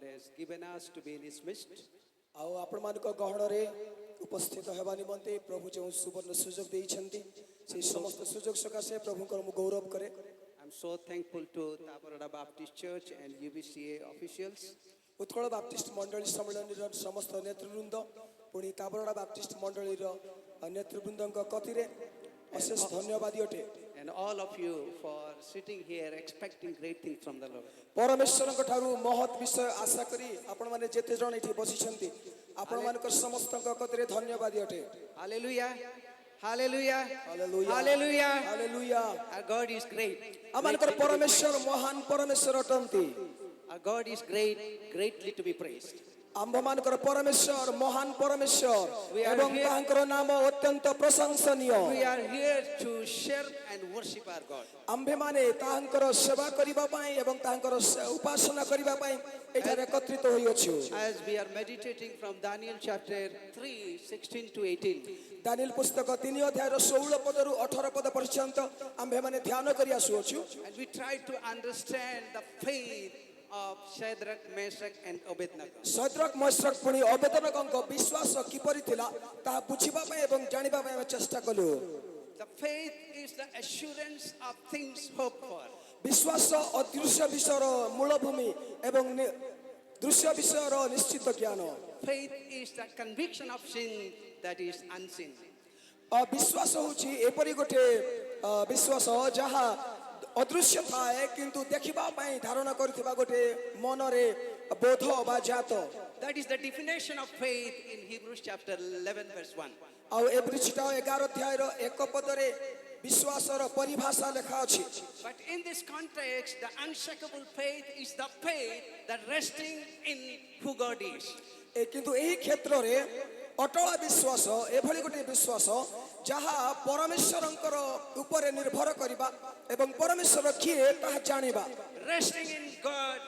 Lord has given us to be in His midst. ଆଉ ଆପଣମାନଙ୍କ ଗହଣରେ ଉପସ୍ଥିତ ହେବା ନିମନ୍ତେ ପ୍ରଭୁ ଯେଉଁ ସୁବର୍ଣ୍ଣ ସୁଯୋଗ ଦେଇଛନ୍ତି ସେହି ସମସ୍ତ ସୁଯୋଗ ସକାଶେ ପ୍ରଭୁଙ୍କର ମୁଁ ଗୌରବ କରେ। I'm so thankful to Taborada Baptist Church and UBCA officials. Utkal Baptist ମଣ୍ଡଳୀ ସମ୍ମିଳନୀର ସମସ୍ତ ନେତୃବୃନ୍ଦ ପୁଣି ତାବରଡ଼ା ବାପ୍ଟିଷ୍ଟ ମଣ୍ଡଳୀର ନେତୃବୃନ୍ଦଙ୍କ କତିରେ ଅଶେଷ ଧନ୍ୟବାଦ ଅଟେ। And all of you for sitting here expecting great things from the Lord. ପରମେଶ୍ୱରଙ୍କ ଠାରୁ ମହତ୍ ବିଷୟ ଆଶା କରି ଆପଣମାନେ ଯେତେ ଜଣ ଏଠି ବସିଛନ୍ତି ଆପଣମାନଙ୍କ ସମସ୍ତଙ୍କ କତିରେ ଧନ୍ୟବାଦ ଅଟେ। Hallelujah. Hallelujah. Hallelujah. Hallelujah. Hallelujah. Our God is great. ଆମମାନଙ୍କର ପରମେଶ୍ୱର ମହାନ ପରମେଶ୍ୱର ଅଟନ୍ତି। Our God is great, greatly to be praised. ଆମ୍ଭମାନଙ୍କର ପରମେଶ୍ୱର ମହାନ ପରମେଶ୍ୱର We are ଏବଂ here- ତାଙ୍କର ନାମ ଅତ୍ୟନ୍ତ ପ୍ରଶଂସନୀୟ। We are here to share and worship our God. ଆମ୍ଭେମାନେ ତାହାଙ୍କର ସେବା କରିବା ପାଇଁ ଏବଂ ତାହାଙ୍କର ଉପାସନା କରିବା ପାଇଁ ଏଠାରେ ଏକତ୍ରିତ ହୋଇଅଛୁ। As we are meditating from Daniel chapter 3, 16 to 18. Daniel ପୁସ୍ତକ 3 ଅଧ୍ୟାୟର 16 ପଦରୁ 18 ପଦ ପର୍ଯ୍ୟନ୍ତ ଆମ୍ଭେମାନେ ଧ୍ୟାନ କରି ଆସୁଅଛୁ। And we try to understand the faith of Shadrach, Meshach and Abednego. ସଦ୍ରକ୍ ମେଶକ୍ ପୁଣି ଅବେଦନଗଙ୍କ ବିଶ୍ୱାସ କିପରି ଥିଲା ତାହା ବୁଝିବା ପାଇଁ ଏବଂ ଜାଣିବା ପାଇଁ ଆମେ ଚେଷ୍ଟା କଲୁ। The faith is the assurance of things hoped for. ବିଶ୍ୱାସ ଅଦୃଶ୍ୟ ବିଷୟର ମୂଳଭୂମି ଏବଂ ଦୃଶ୍ୟ ବିଷୟର ନିଶ୍ଚିତ ଜ୍ଞାନ। Faith is the conviction of sin that is unseen. ବିଶ୍ୱାସ ହେଉଛି ଏପରି ଗୋଟେ ବିଶ୍ୱାସ ଯାହା ଅଦୃଶ୍ୟ ଥାଏ କିନ୍ତୁ ଦେଖିବା ପାଇଁ ଧାରଣ କରିଥିବା ଗୋଟେ ମନରେ ବୋଧ ବା ଜାତ। That is the definition of faith in Hebrews chapter 11 verse 1. ଆଉ ଏଭଳି ଛିଟା 11 ଅଧ୍ୟାୟର 1 ପଦରେ ବିଶ୍ୱାସର ପରିଭାଷା ଲେଖା ଅଛି। But in this context, the unshakable faith is the faith that resting in who God is. କିନ୍ତୁ ଏହି କ୍ଷେତ୍ରରେ ଅଟଳ ବିଶ୍ୱାସ ଏଭଳି ଗୋଟେ ବିଶ୍ୱାସ ଯାହା ପରମେଶ୍ୱରଙ୍କର ଉପରେ ନିର୍ଭର କରିବା ଏବଂ ପରମେଶ୍ୱର କିଏ ତାହା ଜାଣିବା। Resting in God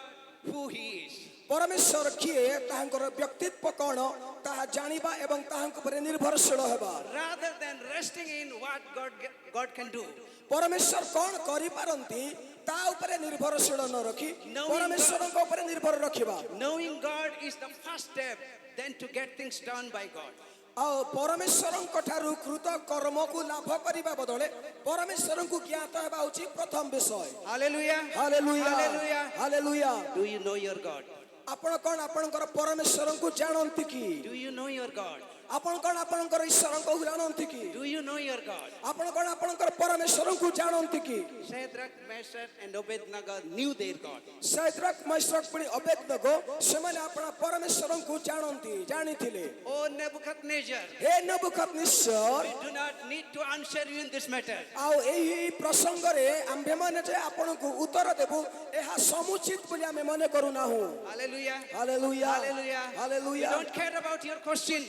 who He is. ପରମେଶ୍ୱର କିଏ ତାହାଙ୍କର ବ୍ୟକ୍ତିତ୍ୱ କ'ଣ ତାହା ଜାଣିବା ଏବଂ ତାହାଙ୍କ ଉପରେ ନିର୍ଭରଶୀଳ ହେବା। Rather than resting in what God can do. ପରମେଶ୍ୱର କ'ଣ କରିପାରନ୍ତି ତା ଉପରେ ନିର୍ଭରଶୀଳ ନ ରଖି ପରମେଶ୍ୱରଙ୍କ ଉପରେ ନିର୍ଭର ରଖିବା। Knowing God is the first step then to get things done by God. ଆଉ ପରମେଶ୍ୱରଙ୍କ ଠାରୁ କୃତ କର୍ମକୁ ଲାଭ କରିବା ବଦଳରେ ପରମେଶ୍ୱରଙ୍କୁ ଜ୍ଞାତ ହେବା ହେଉଛି ପ୍ରଥମ ବିଷୟ। Hallelujah. Hallelujah Hallelujah. Hallelujah. Do you know your God? ଆପଣ କ'ଣ ଆପଣଙ୍କର ପରମେଶ୍ୱରଙ୍କୁ ଜାଣନ୍ତି କି? Do you know your God? ଆପଣ କ'ଣ ଆପଣଙ୍କର ଈଶ୍ୱରଙ୍କୁ ଜାଣନ୍ତି କି? Do you know your God? ଆପଣ କ'ଣ ଆପଣଙ୍କର ପରମେଶ୍ୱରଙ୍କୁ ଜାଣନ୍ତି କି? Shadrach, Meshach and Abednego knew their God. ସଦ୍ରକ୍ ମେଶକ୍ ପୁଣି ଅବେଦନେଗୋ ସେମାନେ ଆପଣ ପରମେଶ୍ୱରଙ୍କୁ ଜାଣନ୍ତି ଜାଣିଥିଲେ। Oh Nebuchadnezzar, Hai ନେବୁକଦ୍ନେସର we do not need to answer you in this matter. ଆଉ ଏହି ପ୍ରସଙ୍ଗରେ ଆମ୍ଭେମାନେ ଯେ ଆପଣଙ୍କୁ ଉତ୍ତର ଦେବୁ ଏହା ସମୁଚିତ ବୋଲି ଆମେ ମନେ କରୁନାହୁଁ। Hallelujah. Hallelujah Hallelujah. We hallelujah. don't care about your question.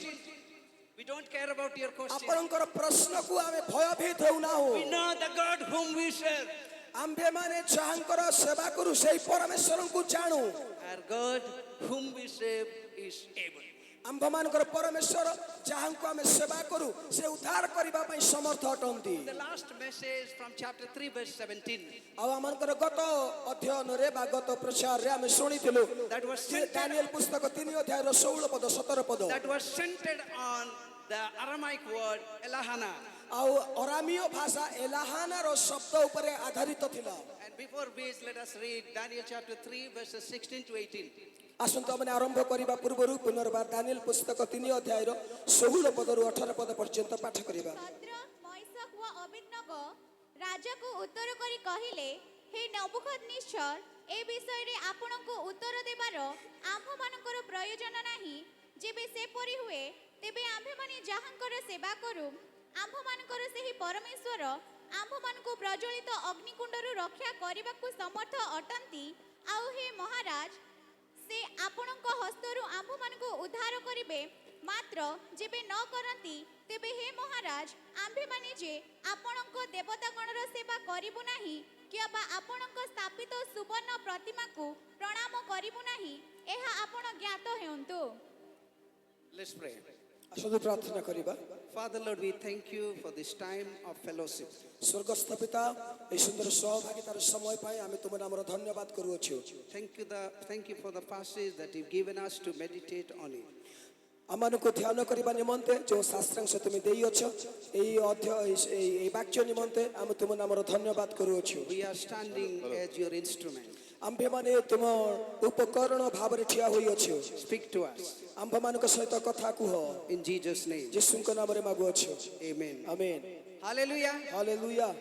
We don't care about your question. ଆପଣଙ୍କର ପ୍ରଶ୍ନକୁ ଆମେ ଭୟଭୀତ ହେଉନାହୁଁ। We know the God whom we serve. ଆମ୍ଭେମାନେ ଯାହାଙ୍କର ସେବା କରୁ ସେହି ପରମେଶ୍ୱରଙ୍କୁ ଜାଣୁ। Our God whom we serve is able. ଆମ୍ଭମାନଙ୍କର ପରମେଶ୍ୱର ଯାହାଙ୍କୁ ଆମେ ସେବା କରୁ ସେ ଉଦ୍ଧାର କରିବା ପାଇଁ ସମର୍ଥ ଅଟନ୍ତି। The last message from chapter 3 verse 17. ଆଉ ଆମମାନଙ୍କର ଗତ ଅଧ୍ୟୟନରେ ବା ଗତ ପ୍ରଚାରରେ ଆମେ ଶୁଣିଥିଲୁ That was ଯେ ଦାନିଏଲ ପୁସ୍ତକ 3 ଅଧ୍ୟାୟର 16 ପଦ 17 ପଦ That was centered on the Aramaic word Elahana. ଆଉ ଅରାମୀୟ ଭାଷା ଏଲାହାନାର ଶବ୍ଦ ଉପରେ ଆଧାରିତ ଥିଲା। And before this, let us read Daniel chapter 3 verses 16 to 18. ଆସନ୍ତୁ ଆମେ ଆରମ୍ଭ କରିବା ପୂର୍ବରୁ ପୁନର୍ବାର ଦାନିଏଲ ପୁସ୍ତକ 3 ଅଧ୍ୟାୟର 16 ପଦରୁ 18 ପଦ ପର୍ଯ୍ୟନ୍ତ ପାଠ କରିବା। ସଦ୍ରକ୍ ମେଶକ୍ ଓ ଅବେଦନେଗୋ ରାଜାକୁ ଉତ୍ତର କରି କହିଲେ, ହେ ନେବୁକଦ୍ନେସର, ଏ ବିଷୟରେ ଆପଣଙ୍କୁ ଉତ୍ତର ଦେବାର ଆମ୍ଭମାନଙ୍କର ପ୍ରୟୋଜନ ନାହିଁ। ଯେବେ ସେପରି ହୁଏ ତେବେ ଆମ୍ଭେମାନେ ଯାହାଙ୍କର ସେବା କରୁ ଆମ୍ଭମାନଙ୍କର ସେହି ପରମେଶ୍ୱର ଆମ୍ଭମାନଙ୍କୁ ପ୍ରଜ୍ୱଳିତ ଅଗ୍ନିକୁଣ୍ଡରୁ ରକ୍ଷା କରିବାକୁ ସମର୍ଥ ଅଟନ୍ତି। ଆଉ ହେ ମହାରାଜ, ସେ ଆପଣଙ୍କ ହସ୍ତରୁ ଆମ୍ଭମାନଙ୍କୁ ଉଦ୍ଧାର କରିବେ। ମାତ୍ର ଯେବେ ନ କରନ୍ତି ତେବେ ହେ ମହାରାଜ, ଆମ୍ଭେମାନେ ଯେ ଆପଣଙ୍କ ଦେବତାଗଣର ସେବା କରିବୁ ନାହିଁ କିମ୍ବା ଆପଣଙ୍କ ସ୍ଥାପିତ ସୁବର୍ଣ୍ଣ ପ୍ରତିମାକୁ ପ୍ରଣାମ କରିବୁ ନାହିଁ, ଏହା ଆପଣ ଜ୍ଞାତ ହେଉନ୍ତୁ। Let's pray. ଆସନ୍ତୁ ପ୍ରାର୍ଥନା କରିବା। Father Lord, we thank you for this time of fellowship. ସ୍ୱର୍ଗସ୍ଥ ପିତା, ଏହି ସୁନ୍ଦର ସହଭାଗିତାର ସମୟ ପାଇଁ ଆମେ ତୁମ ନାମର ଧନ୍ୟବାଦ କରୁଅଛୁ। Thank you for the passage that you've given us to meditate on it. ଆମମାନଙ୍କୁ ଧ୍ୟାନ କରିବା ନିମନ୍ତେ ଯେଉଁ ଶାସ୍ତ୍ରାଂଶ ତୁମେ ଦେଇଅଛ, ଏହି ବାକ୍ୟ ନିମନ୍ତେ ଆମେ ତୁମ ନାମର ଧନ୍ୟବାଦ କରୁଅଛୁ। We are standing as your instrument. ଆମ୍ଭେମାନେ ତୁମ ଉପକରଣ ଭାବରେ ଠିଆ ହୋଇଅଛୁ। Speak to us ଆମ୍ଭମାନଙ୍କ ସହିତ କଥା କୁହ, in Jesus' name. ଯୀଶୁଙ୍କ ନାମରେ ମାଗୁଅଛୁ, Amen. Amen. Hallelujah. Hallelujah.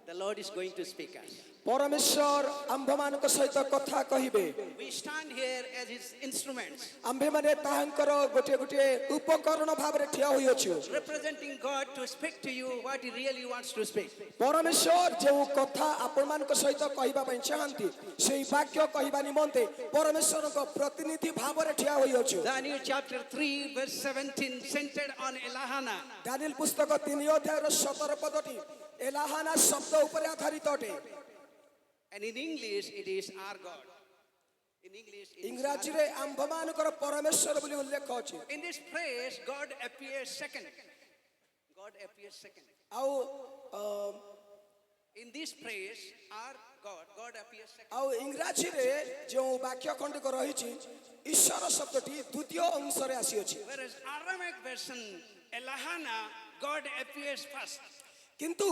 The Lord is going to speak us. ପରମେଶ୍ୱର ଆମ୍ଭମାନଙ୍କ ସହିତ କଥା କହିବେ। We stand here as his instruments, ଆମ୍ଭେମାନେ ତାହାଙ୍କର ଗୋଟିଏ ଗୋଟିଏ ଉପକରଣ ଭାବରେ ଠିଆ ହୋଇଅଛୁ। representing God to speak to you what he really wants to speak. ପରମେଶ୍ୱର ଯେଉଁ କଥା ଆପଣମାନଙ୍କ ସହିତ କହିବା ପାଇଁ ଚାହାନ୍ତି, ସେହି ବାକ୍ୟ କହିବା ନିମନ୍ତେ ପରମେଶ୍ୱରଙ୍କ ପ୍ରତିନିଧି ଭାବରେ ଠିଆ ହୋଇଅଛୁ। Daniel chapter 3 verse 17 centered on Elahana. Daniel ପୁସ୍ତକ 3 ଅଧ୍ୟାୟର 17 ପଦଟି ଏଲାହାନା ଶବ୍ଦ ଉପରେ ଆଧାରିତ ଅଟେ। And in English it is our God. In English it is our ଇଂରାଜୀରେ ଆମ୍ଭମାନଙ୍କର ପରମେଶ୍ୱର ବୋଲି ଉଲ୍ଲେଖ ଅଛି। God. In this phrase God appears second. God appears second. ଆଉ In this phrase our God appears second. ଆଉ ଇଂରାଜୀରେ ଯେଉଁ ବାକ୍ୟ ଖଣ୍ଡିକ ରହିଛି, ଈଶ୍ୱର ଶବ୍ଦଟି ଦ୍ୱିତୀୟ ଅଂଶରେ ଆସିଅଛି। Whereas Aramaic version Elahana God appears first. କିନ୍ତୁ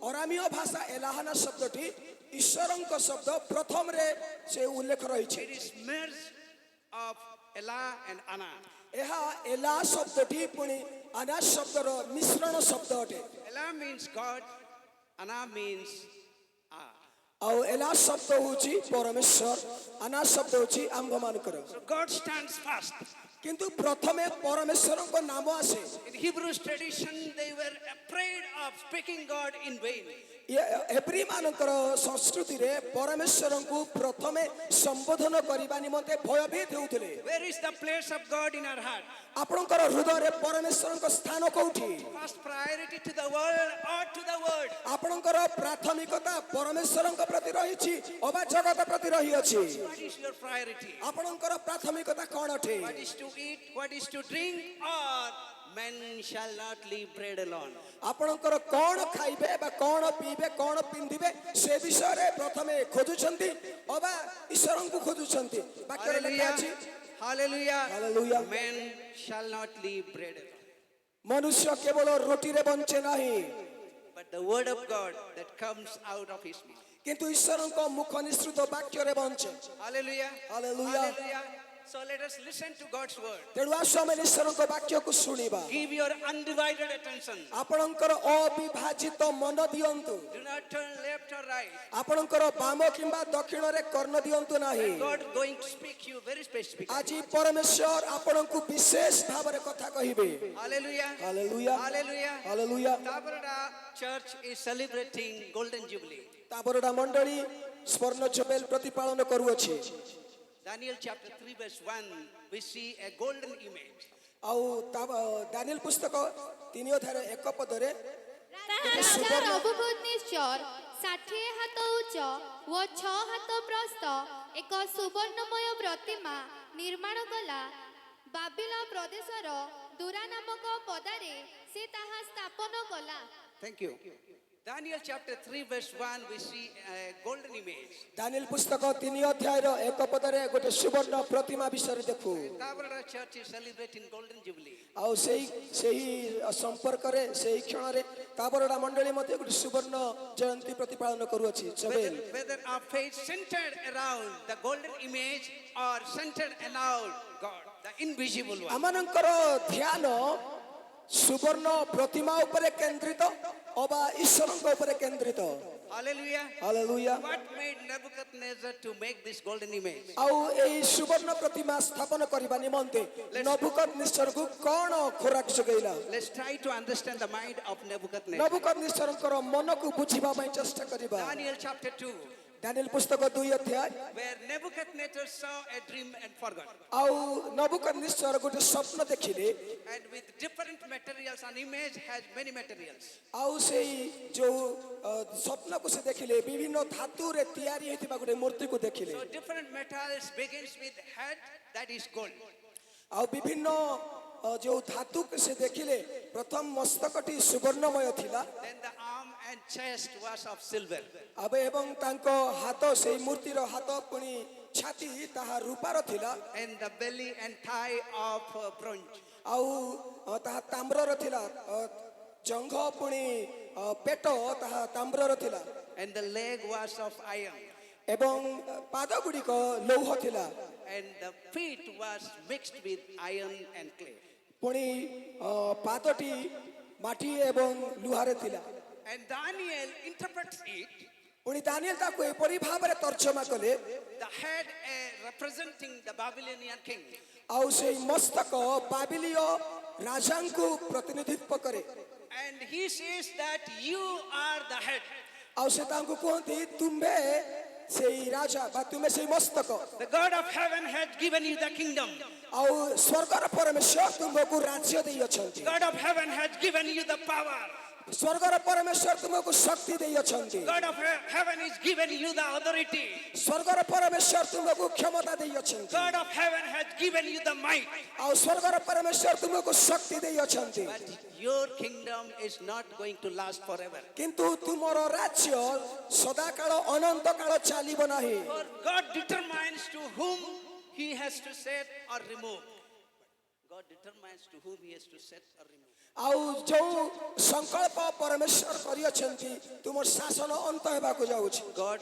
ଅରାମୀୟ ଭାଷା ଏଲାହାନା ଶବ୍ଦଟି ଈଶ୍ୱରଙ୍କ ଶବ୍ଦ ପ୍ରଥମରେ ସେ ଉଲ୍ଲେଖ ରହିଛି। It is merge of Elah and Ana. ଏହା ଏଲା ଶବ୍ଦଟି ପୁଣି ଆନା ଶବ୍ଦର ମିଶ୍ରଣ ଶବ୍ଦ ଅଟେ। Elah means God, Ana means Ah. ଆଉ ଏଲା ଶବ୍ଦ ହେଉଛି ପରମେଶ୍ୱର, ଆନା ଶବ୍ଦ ହେଉଛି ଆମ୍ଭମାନଙ୍କର। So God stands first. କିନ୍ତୁ ପ୍ରଥମେ ପରମେଶ୍ୱରଙ୍କ ନାମ ଆସେ। In Hebrews tradition they were afraid of speaking God in vain. ଏବ୍ରୀ ମାନଙ୍କର ସଂସ୍କୃତିରେ ପରମେଶ୍ୱରଙ୍କୁ ପ୍ରଥମେ ସମ୍ବୋଧନ କରିବା ନିମନ୍ତେ ଭୟଭୀତ ହେଉଥିଲେ। Where is the place of God in our heart? ଆପଣଙ୍କର ହୃଦୟରେ ପରମେଶ୍ୱରଙ୍କ ସ୍ଥାନ କୋଉଠି? First priority to the world or to the word? ଆପଣଙ୍କର ପ୍ରାଥମିକତା ପରମେଶ୍ୱରଙ୍କ ପ୍ରତି ରହିଛି ଅବା ଜଗତ ପ୍ରତି ରହିଅଛି? What is your priority? ଆପଣଙ୍କର ପ୍ରାଥମିକତା କ'ଣ ଅଟେ? What is to eat, what is to drink, or men shall not leave bread alone? ଆପଣଙ୍କର କ'ଣ ଖାଇବେ ବା କ'ଣ ପିଇବେ, କ'ଣ ପିନ୍ଧିବେ, ସେ ବିଷୟରେ ପ୍ରଥମେ ଖୋଜୁଛନ୍ତି ଅବା ଈଶ୍ୱରଙ୍କୁ ଖୋଜୁଛନ୍ତି? ବାକ୍ୟରେ ଲେଖା ଅଛି, Hallelujah. Hallelujah. Men shall not leave bread alone. ମନୁଷ୍ୟ କେବଳ ରୁଟିରେ ବଞ୍ଚେ ନାହିଁ, But the word of God that comes out of his mouth. କିନ୍ତୁ ଈଶ୍ୱରଙ୍କ ମୁଖ ନିଃସୃତ ବାକ୍ୟରେ ବଞ୍ଚେ। Hallelujah. Hallelujah. Hallelujah. So let us listen to God's word. ତେଣୁ ଆସୁ ଆମେ ଈଶ୍ୱରଙ୍କ ବାକ୍ୟକୁ ଶୁଣିବା। Give your undivided attention. ଆପଣଙ୍କର ଅବିଭାଜିତ ମନ ଦିଅନ୍ତୁ। Do not turn left or right. ଆପଣଙ୍କର ବାମ କିମ୍ବା ଦକ୍ଷିଣରେ କର୍ଣ୍ଣ ଦିଅନ୍ତୁ ନାହିଁ। God going to speak you very specific. ଆଜି ପରମେଶ୍ୱର ଆପଣଙ୍କୁ ବିଶେଷ ଭାବରେ କଥା କହିବେ। Hallelujah. Hallelujah. Hallelujah. Hallelujah. Taberada Church is celebrating Golden Jubilee. ତାବରଡା ମଣ୍ଡଳୀ ସ୍ୱର୍ଣ୍ଣ ଜୁବେଲ ପ୍ରତିପାଳନ କରୁଅଛି। Daniel chapter 3 verse 1 we see a golden image. ଆଉ ଦାନିଏଲ ପୁସ୍ତକ 3 ଅଧ୍ୟାୟ 1 ପଦରେ ରାଜା ନବୁକଦନେସ୍ୱର 60 ହାତ ଉଚ୍ଚ ଓ 6 ହାତ ପ୍ରସ୍ଥ ଏକ ସୁବର୍ଣ୍ଣମୟ ପ୍ରତିମା ନିର୍ମାଣ କଲା। ବାବିଲ ପ୍ରଦେଶର ଦୁରା ନାମକ ପଦାରେ ସେ ତାହା ସ୍ଥାପନ କଲା। Thank you. Daniel chapter 3 verse 1 we see a golden image. Daniel ପୁସ୍ତକ 3 ଅଧ୍ୟାୟର 1 ପଦରେ ଗୋଟେ ସୁବର୍ଣ୍ଣ ପ୍ରତିମା ବିଷୟରେ ଦେଖୁ। Taberada Church is celebrating Golden Jubilee. ଆଉ ସେହି ସମ୍ପର୍କରେ ସେହି କ୍ଷଣରେ ତାବରଡା ମଣ୍ଡଳୀ ମଧ୍ୟ ଗୋଟେ ସୁବର୍ଣ୍ଣ ଜୟନ୍ତୀ ପ୍ରତିପାଳନ କରୁଅଛି। Whether our faith centered around the golden image or centered around God, the invisible one. ଆମମାନଙ୍କର ଧ୍ୟାନ ସୁବର୍ଣ୍ଣ ପ୍ରତିମା ଉପରେ କେନ୍ଦ୍ରିତ ଅବା ଈଶ୍ୱରଙ୍କ ଉପରେ କେନ୍ଦ୍ରିତ। Hallelujah. Hallelujah. What made Nebuchadnezzar to make this golden image? ଆଉ ଏହି ସୁବର୍ଣ୍ଣ ପ୍ରତିମା ସ୍ଥାପନ କରିବା ନିମନ୍ତେ ନବୁକଦନେସ୍ୱରଙ୍କୁ କ'ଣ ଖୋରାକ ଯୋଗାଇଲା? Let's try to understand the mind of Nebuchadnezzar. ନବୁକଦନେସ୍ୱରଙ୍କର ମନକୁ ବୁଝିବା ପାଇଁ ଚେଷ୍ଟା କରିବା। Daniel chapter 2 ଦାନିଏଲ ପୁସ୍ତକ 2 ଅଧ୍ୟାୟ where Nebuchadnezzar saw a dream and forgot. ଆଉ ନବୁକଦନେସ୍ୱର ଗୋଟେ ସ୍ୱପ୍ନ ଦେଖିଲେ। And with different materials, an image has many materials. ଆଉ ସେଇ ଯୋଉ ସ୍ୱପ୍ନକୁ ସେ ଦେଖିଲେ ବିଭିନ୍ନ ଧାତୁରେ ତିଆରି ହେଇଥିବା ଗୋଟେ ମୂର୍ତ୍ତିକୁ ଦେଖିଲେ। So different metals begins with head, that is gold. ଆଉ ବିଭିନ୍ନ ଯେଉଁ ଧାତୁ ସେ ଦେଖିଲେ ପ୍ରଥମ ମସ୍ତକଟି ସୁବର୍ଣ୍ଣମୟ ଥିଲା Then the arm and chest was of silver. ଏବେ ଏବଂ ତାଙ୍କ ହାତ ସେଇ ମୂର୍ତ୍ତିର ହାତ ପୁଣି ଛାତି ତାହା ରୂପାର ଥିଲା And the belly and thigh of bronze. ଆଉ ତାହା ତାମ୍ରର ଥିଲା ଜଙ୍ଘ ପୁଣି ପେଟ ତାହା ତାମ୍ରର ଥିଲା And the leg was of iron. ଏବଂ ପାଦ ଗୁଡ଼ିକ ଲୌହ ଥିଲା And the feet was mixed with iron and clay. ପୁଣି ପାଦଟି ମାଟି ଏବଂ ଲୁହାରେ ଥିଲା And Daniel interprets it. ପୁଣି ଦାନିଏଲ ତାକୁ ଏପରି ଭାବରେ ତର୍ଜମା କଲେ The head representing the Babylonian king. ଆଉ ସେଇ ମସ୍ତକ ବାବିଲୀୟ ରାଜାଙ୍କୁ ପ୍ରତିନିଧିତ୍ୱ କରେ And he says that you are the head. ଆଉ ସେ ତାଙ୍କୁ କୁହନ୍ତି ତୁମ୍ଭେ ସେଇ ରାଜା ବା ତୁମେ ସେଇ ମସ୍ତକ The God of heaven has given you the kingdom. ଆଉ ସ୍ୱର୍ଗର ପରମେଶ୍ୱର ତୁମକୁ ରାଜ୍ୟ ଦେଇଅଛନ୍ତି God of heaven has given you the power. ସ୍ୱର୍ଗର ପରମେଶ୍ୱର ତୁମକୁ ଶକ୍ତି ଦେଇଅଛନ୍ତି God of heaven is given you the authority. ସ୍ୱର୍ଗର ପରମେଶ୍ୱର ତୁମକୁ କ୍ଷମତା ଦେଇଅଛନ୍ତି God of heaven has given you the might. ଆଉ ସ୍ୱର୍ଗର ପରମେଶ୍ୱର ତୁମକୁ ଶକ୍ତି ଦେଇଅଛନ୍ତି But your kingdom is not going to last forever. କିନ୍ତୁ ତୁମର ରାଜ୍ୟ ସଦାକାଳ ଅନନ୍ତ କାଳ ଚାଲିବ ନାହିଁ For God determines to whom he has to set or remove. God determines to whom he has to set or remove. ଆଉ ଯେଉଁ ସଂକଳ୍ପ ପରମେଶ୍ୱର କରିଅଛନ୍ତି ତୁମର ଶାସନ ଅନ୍ତ ହେବାକୁ ଯାଉଛି God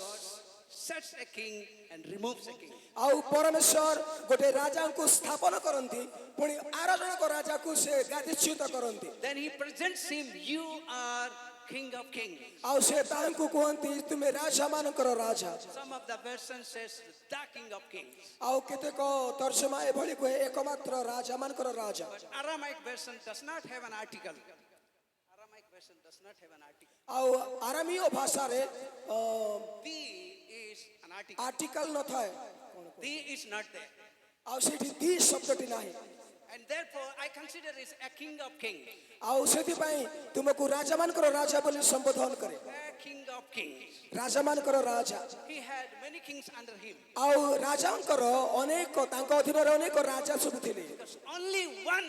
sets a king and removes a king. ଆଉ ପରମେଶ୍ୱର ଗୋଟେ ରାଜାଙ୍କୁ ସ୍ଥାପନ କରନ୍ତି ପୁଣି ଆର ଜଣକ ରାଜାକୁ ସେ ଗାଦିଚ୍ୟୁତ କରନ୍ତି Then he presents him, you are King of Kings. ଆଉ ସେ ତାଙ୍କୁ କୁହନ୍ତି ତୁମେ ରାଜାମାନଙ୍କର ରାଜା Some of the versions says the King of Kings. ଆଉ କେତେକ ତର୍ଜମା ଏଭଳି କୁହେ ଏକମାତ୍ର ରାଜାମାନଙ୍କର ରାଜା But Aramaic version does not have an article. Aramaic version does not have an article. ଆଉ ଆରାମୀୟ ଭାଷାରେ The is an article. Article ନଥାଏ The is not there. ଆଉ ସେଠି ଦି ଶବ୍ଦଟି ନାହିଁ And therefore I consider this a King of Kings. ଆଉ ସେଥିପାଇଁ ତୁମକୁ ରାଜାମାନଙ୍କର ରାଜା ବୋଲି ସମ୍ବୋଧନ କରେ A King of Kings. ରାଜାମାନଙ୍କର Raja He had many kings under him. ଆଉ ରାଜାଙ୍କର ଅନେକ ତାଙ୍କ ଅଧୀନରେ ଅନେକ ରାଜା ସବୁ ଥିଲେ There's only one,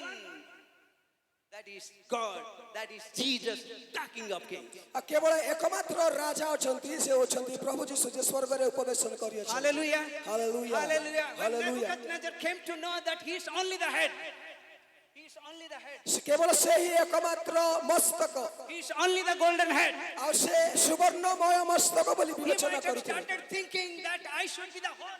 that is God, that is Jesus, the King of Kings. ଆଉ କେବଳ ଏକମାତ୍ର ରାଜା ଅଛନ୍ତି ସେ ଅଛନ୍ତି ପ୍ରଭୁ ଯୀଶୁ ଯେ ସ୍ୱର୍ଗରେ ଉପବେଶନ କରିଅଛନ୍ତି Hallelujah. Hallelujah. Hallelujah. When Hallelujah. Nebuchadnezzar came to know that he is only the head. He is only the head. ସେ କେବଳ ସେ ହିଁ ଏକମାତ୍ର ମସ୍ତକ He is only the golden head. ଆଉ ସେ ସୁବର୍ଣ୍ଣମୟ ମସ୍ତକ ବୋଲି He ବିବେଚନା might have କରୁଥିଲେ started thinking that I should be the whole.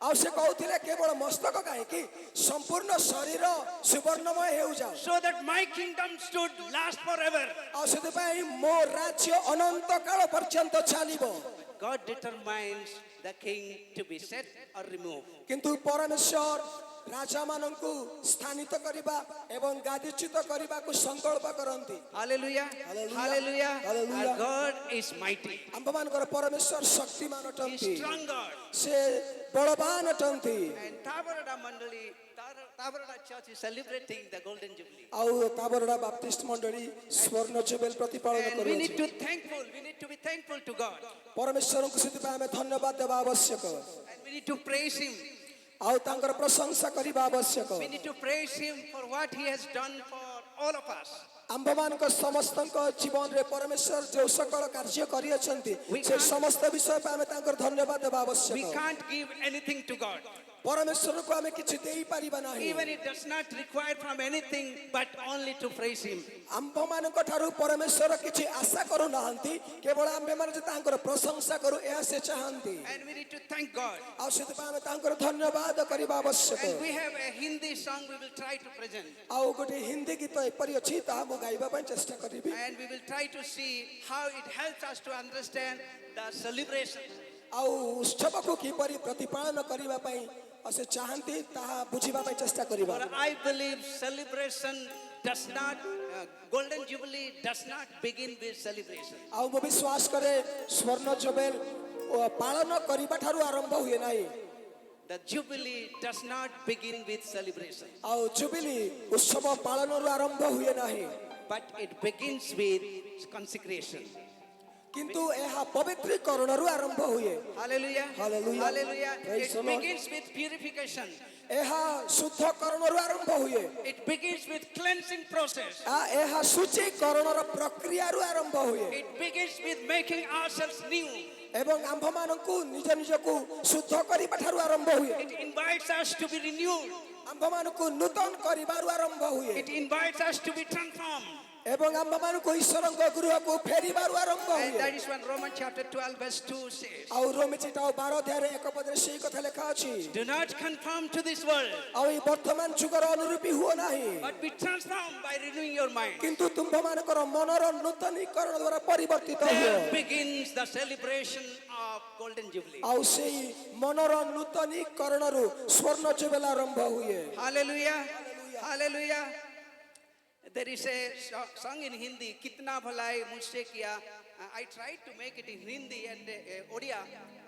ଆଉ ସେ କହୁଥିଲେ କେବଳ ମସ୍ତକ କାହିଁକି ସମ୍ପୂର୍ଣ୍ଣ ଶରୀର ସୁବର୍ଣ୍ଣମୟ ହେଉଯାଉ So that my kingdom should last forever. ଆଉ ସେଥିପାଇଁ ମୋ ରାଜ୍ୟ ଅନନ୍ତ କାଳ ପର୍ଯ୍ୟନ୍ତ ଚାଲିବ God determines the king to be set or removed. କିନ୍ତୁ ପରମେଶ୍ୱର ରାଜାମାନଙ୍କୁ ସ୍ଥାନିତ କରିବା ଏବଂ ଗାଦିଚ୍ୟୁତ କରିବାକୁ ସଂକଳ୍ପ କରନ୍ତି Hallelujah. Hallelujah. Hallelujah. Hallelujah. Our God is mighty. ଆମ୍ଭମାନଙ୍କର ପରମେଶ୍ୱର ଶକ୍ତିମାନ He is ଅଟନ୍ତି strong God. ସେ ବଳବାନ ଅଟନ୍ତି And Tabarada Mandali, Tabarada Church is celebrating the Golden Jubilee. ଆଉ ତାବରଡା ବାପ୍ତିଷ୍ଟ ମଣ୍ଡଳୀ ସ୍ୱର୍ଣ୍ଣ ଜୁବେଲ ପ୍ରତିପାଳନ And we need କରୁଅଛି we need to be thankful to God. ପରମେଶ୍ୱରଙ୍କୁ ସେଥିପାଇଁ ଆମେ ଧନ୍ୟବାଦ ଦେବା ଆବଶ୍ୟକ And we need to praise Him. ଆଉ ତାଙ୍କର ପ୍ରଶଂସା କରିବା ଆବଶ୍ୟକ We need to praise Him for what He has done for all of us. ଆମ୍ଭମାନଙ୍କ ସମସ୍ତଙ୍କ ଜୀବନରେ ପରମେଶ୍ୱର ଯେଉଁ ସକଳ କାର୍ଯ୍ୟ କରିଅଛନ୍ତି ସେ ସମସ୍ତ ବିଷୟ ପାଇଁ ଆମେ ତାଙ୍କର ଧନ୍ୟବାଦ ଦେବା We ଆବଶ୍ୟକ can't give anything to God. ପରମେଶ୍ୱରକୁ ଆମେ କିଛି ଦେଇପାରିବା ନାହିଁ Even it does not require from anything but only to praise Him. ଆମ୍ଭମାନଙ୍କ ଠାରୁ ପରମେଶ୍ୱର କିଛି ଆଶା କରୁନାହାନ୍ତି କେବଳ ଆମ୍ଭେମାନେ ଯେ ତାଙ୍କର ପ୍ରଶଂସା କରୁ ଏହା ସେ ଚାହାନ୍ତି And we need to thank God. ଆଉ ସେଥିପାଇଁ ଆମେ ତାଙ୍କର ଧନ୍ୟବାଦ କରିବା ଆବଶ୍ୟକ And we have a Hindi song we will try to present. ଆଉ ଗୋଟେ ହିନ୍ଦୀ ଗୀତ ଏପରି ଅଛି ତାହା ମୁଁ ଗାଇବା ପାଇଁ ଚେଷ୍ଟା କରିବି And we will try to see how it helps us to understand the celebration. ଆଉ ଉତ୍ସବକୁ କିପରି ପ୍ରତିପାଳନ କରିବା ପାଇଁ ସେ ଚାହାନ୍ତି ତାହା ବୁଝିବା ପାଇଁ ଚେଷ୍ଟା କରିବା For I believe celebration does not, Golden Jubilee does not begin with celebration. ଆଉ ମୁଁ ବିଶ୍ୱାସ କରେ ସ୍ୱର୍ଣ୍ଣ ଜୁବେଲ ପାଳନ କରିବା ଠାରୁ ଆରମ୍ଭ ହୁଏ ନାହିଁ The Jubilee does not begin with celebration, ଆଉ ଜୁବିଲି ଉତ୍ସବ ପାଳନରୁ ଆରମ୍ଭ ହୁଏ ନାହିଁ but it begins with consecration. କିନ୍ତୁ ଏହା ପବିତ୍ରୀକରଣରୁ ଆରମ୍ଭ ହୁଏ। Hallelujah. Hallelujah. Hallelujah. Praise the It Lord. begins with purification. ଏହା ଶୁଦ୍ଧକରଣରୁ ଆରମ୍ଭ ହୁଏ। It begins with cleansing process. ଏହା ଶୁଚିକରଣର ପ୍ରକ୍ରିୟାରୁ ଆରମ୍ଭ ହୁଏ It begins with making ourselves new. ଏବଂ ଆମ୍ଭମାନଙ୍କୁ ନିଜ ନିଜକୁ ଶୁଦ୍ଧ କରିବା ଠାରୁ ଆରମ୍ଭ ହୁଏ। It invites us to be renewed. ଆମ୍ଭମାନଙ୍କୁ ନୂତନ କରିବାରୁ ଆରମ୍ଭ ହୁଏ It invites us to be transformed. ଏବଂ ଆମ୍ଭମାନଙ୍କୁ ଈଶ୍ୱରଙ୍କ ଗୃହକୁ ଫେରିବାରୁ ଆରମ୍ଭ And ହୁଏ। that is when Romans chapter 12 verse 2 says, ଆଉ ରୋମୀ ଚିଠା 12 ଅଧ୍ୟାୟରେ 1 ପଦରେ ସେହି କଥା ଲେଖା ଅଛି। do not conform to this world, ଆଉ ଏଇ ବର୍ତ୍ତମାନ ଯୁଗର ଅନୁରୂପୀ ହୁଅ ନାହିଁ, but be transformed by renewing your mind. କିନ୍ତୁ ତୁମ୍ଭମାନଙ୍କର ମନର ନୂତନୀକରଣ ଦ୍ୱାରା ପରିବର୍ତ୍ତିତ ହୁଅ। There begins the celebration of Golden Jubilee. ଆଉ ସେଇ ମନର ନୂତନୀକରଣରୁ ସ୍ୱର୍ଣ୍ଣ ଯୁବେଲା ଆରମ୍ଭ ହୁଏ। Hallelujah. Hallelujah. There is a song in Hindi, Kitna Bhalai Mujhse Kiya. I tried to make it in Hindi and Odia,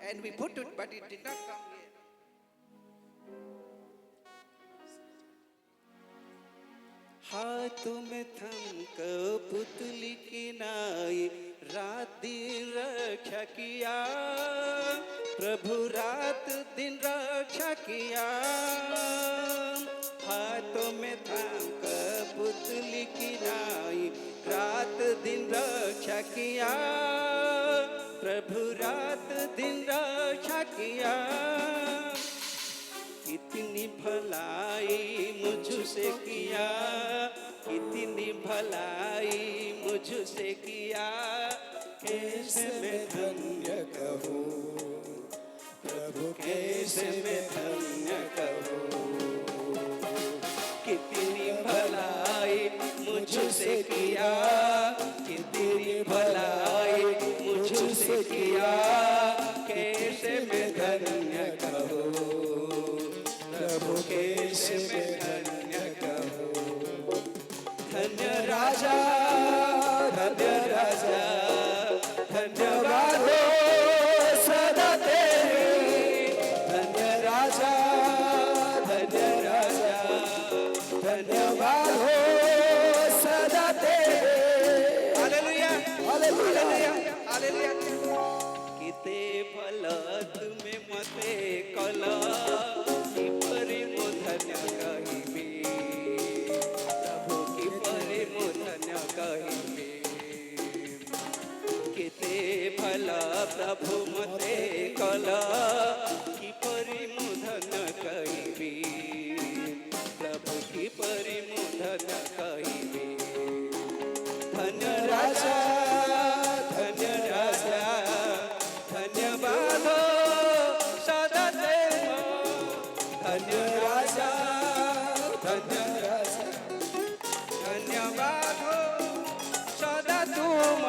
and we put it, but it did not come here. हाथों में थम पुतली की नाई रात दिन रक्षा किया प्रभु रात दिन रक्षा किया हाथों में थम पुतली की नाई रात दिन रक्षा किया प्रभु रात दिन रक्षा किया कितनी भलाई मुझसे किया कितनी भलाई मुझसे किया कैसे मैं धन्य कहूँ प्रभु कैसे मैं धन्य कहूँ कितनी भलाई मुझसे किया कितनी भलाई मुझसे किया कैसे मैं धन्य कहूँ प्रभु कैसे मैं धन्य कहूँ धन्य राजा धन्यवाद हो सदा तेरे धन्य राजा धन्यवाद हो सदा तेरे हालेलुया हालेलुया हालेलुया किते भला तुमे मते कला प्रभु मते कला कि परिमुधन कहिबी प्रभु की परिमुधन कहिबी धन्य राजा धन्यवाद सदा तेरा धन्य राजा धन्यवाद सदा तुम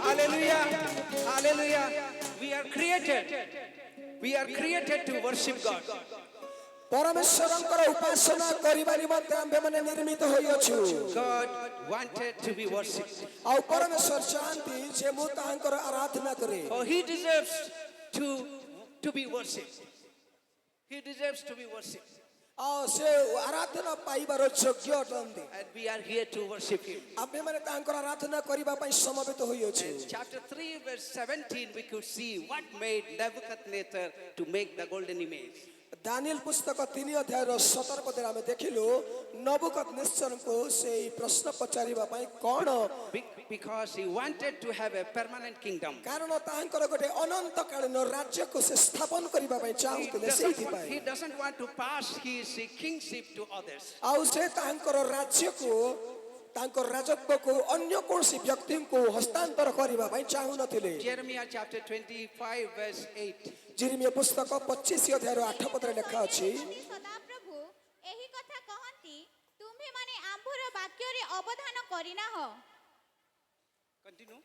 hallelujah Hallelujah. We are created to worship God. परमेश्वरଙ୍କର ଉପାସନା କରିବା ନିମନ୍ତେ ଆମ୍ଭେମାନେ ନିର୍ମିତ ହୋଇଅଛୁ। God wanted to be worshipped. ଆଉ ପରମେଶ୍ୱର ଚାହାନ୍ତି ଯେ ମୁଁ ତାହାଙ୍କର ଆରାଧନା କରେ। For he deserves to be worshipped. He deserves to be worshipped. ଆଉ ସେ ଆରାଧନା ପାଇବାର ଯୋଗ୍ୟ ଅଟନ୍ତି। And we are here to worship him. ଆମ୍ଭେମାନେ ତାଙ୍କର ଆରାଧନା କରିବା ପାଇଁ ସମବେତ ହୋଇଅଛୁ। In chapter 3 verse 17 we could see what made Nebuchadnezzar to make the golden image. Daniel ପୁସ୍ତକ 3 ଅଧ୍ୟାୟର 17 ପଦରେ ଆମେ ଦେଖିଲୁ ନବୁକଦନେସରଙ୍କୁ ସେଇ ପ୍ରଶ୍ନ ପଚାରିବା ପାଇଁ କ'ଣ Because he wanted to have a permanent kingdom. କାରଣ ତାଙ୍କର ଗୋଟେ ଅନନ୍ତକାଳୀନ ରାଜ୍ୟକୁ ସେ ସ୍ଥାପନ କରିବା ପାଇଁ ଚାହୁଁଥିଲେ ସେଇଥିପାଇଁ। He doesn't want to pass his kingship to others. ଆଉ ସେ ତାଙ୍କର ରାଜ୍ୟକୁ ତାଙ୍କ ରାଜତ୍ୱକୁ ଅନ୍ୟ କୌଣସି ବ୍ୟକ୍ତିଙ୍କୁ ହସ୍ତାନ୍ତର କରିବା ପାଇଁ ଚାହୁଁନଥିଲେ। Jeremiah chapter 25 verse 8. ଯେରେମିୟା ପୁସ୍ତକ 25 ଅଧ୍ୟାୟର 8 ପଦରେ ଲେଖା ଅଛି ସଦାପ୍ରଭୁ ଏହି କଥା କହନ୍ତି ତୁମ୍ଭେମାନେ ଆମ୍ଭର ବାକ୍ୟରେ ଅବଧାନ କରିନାହ। Continue.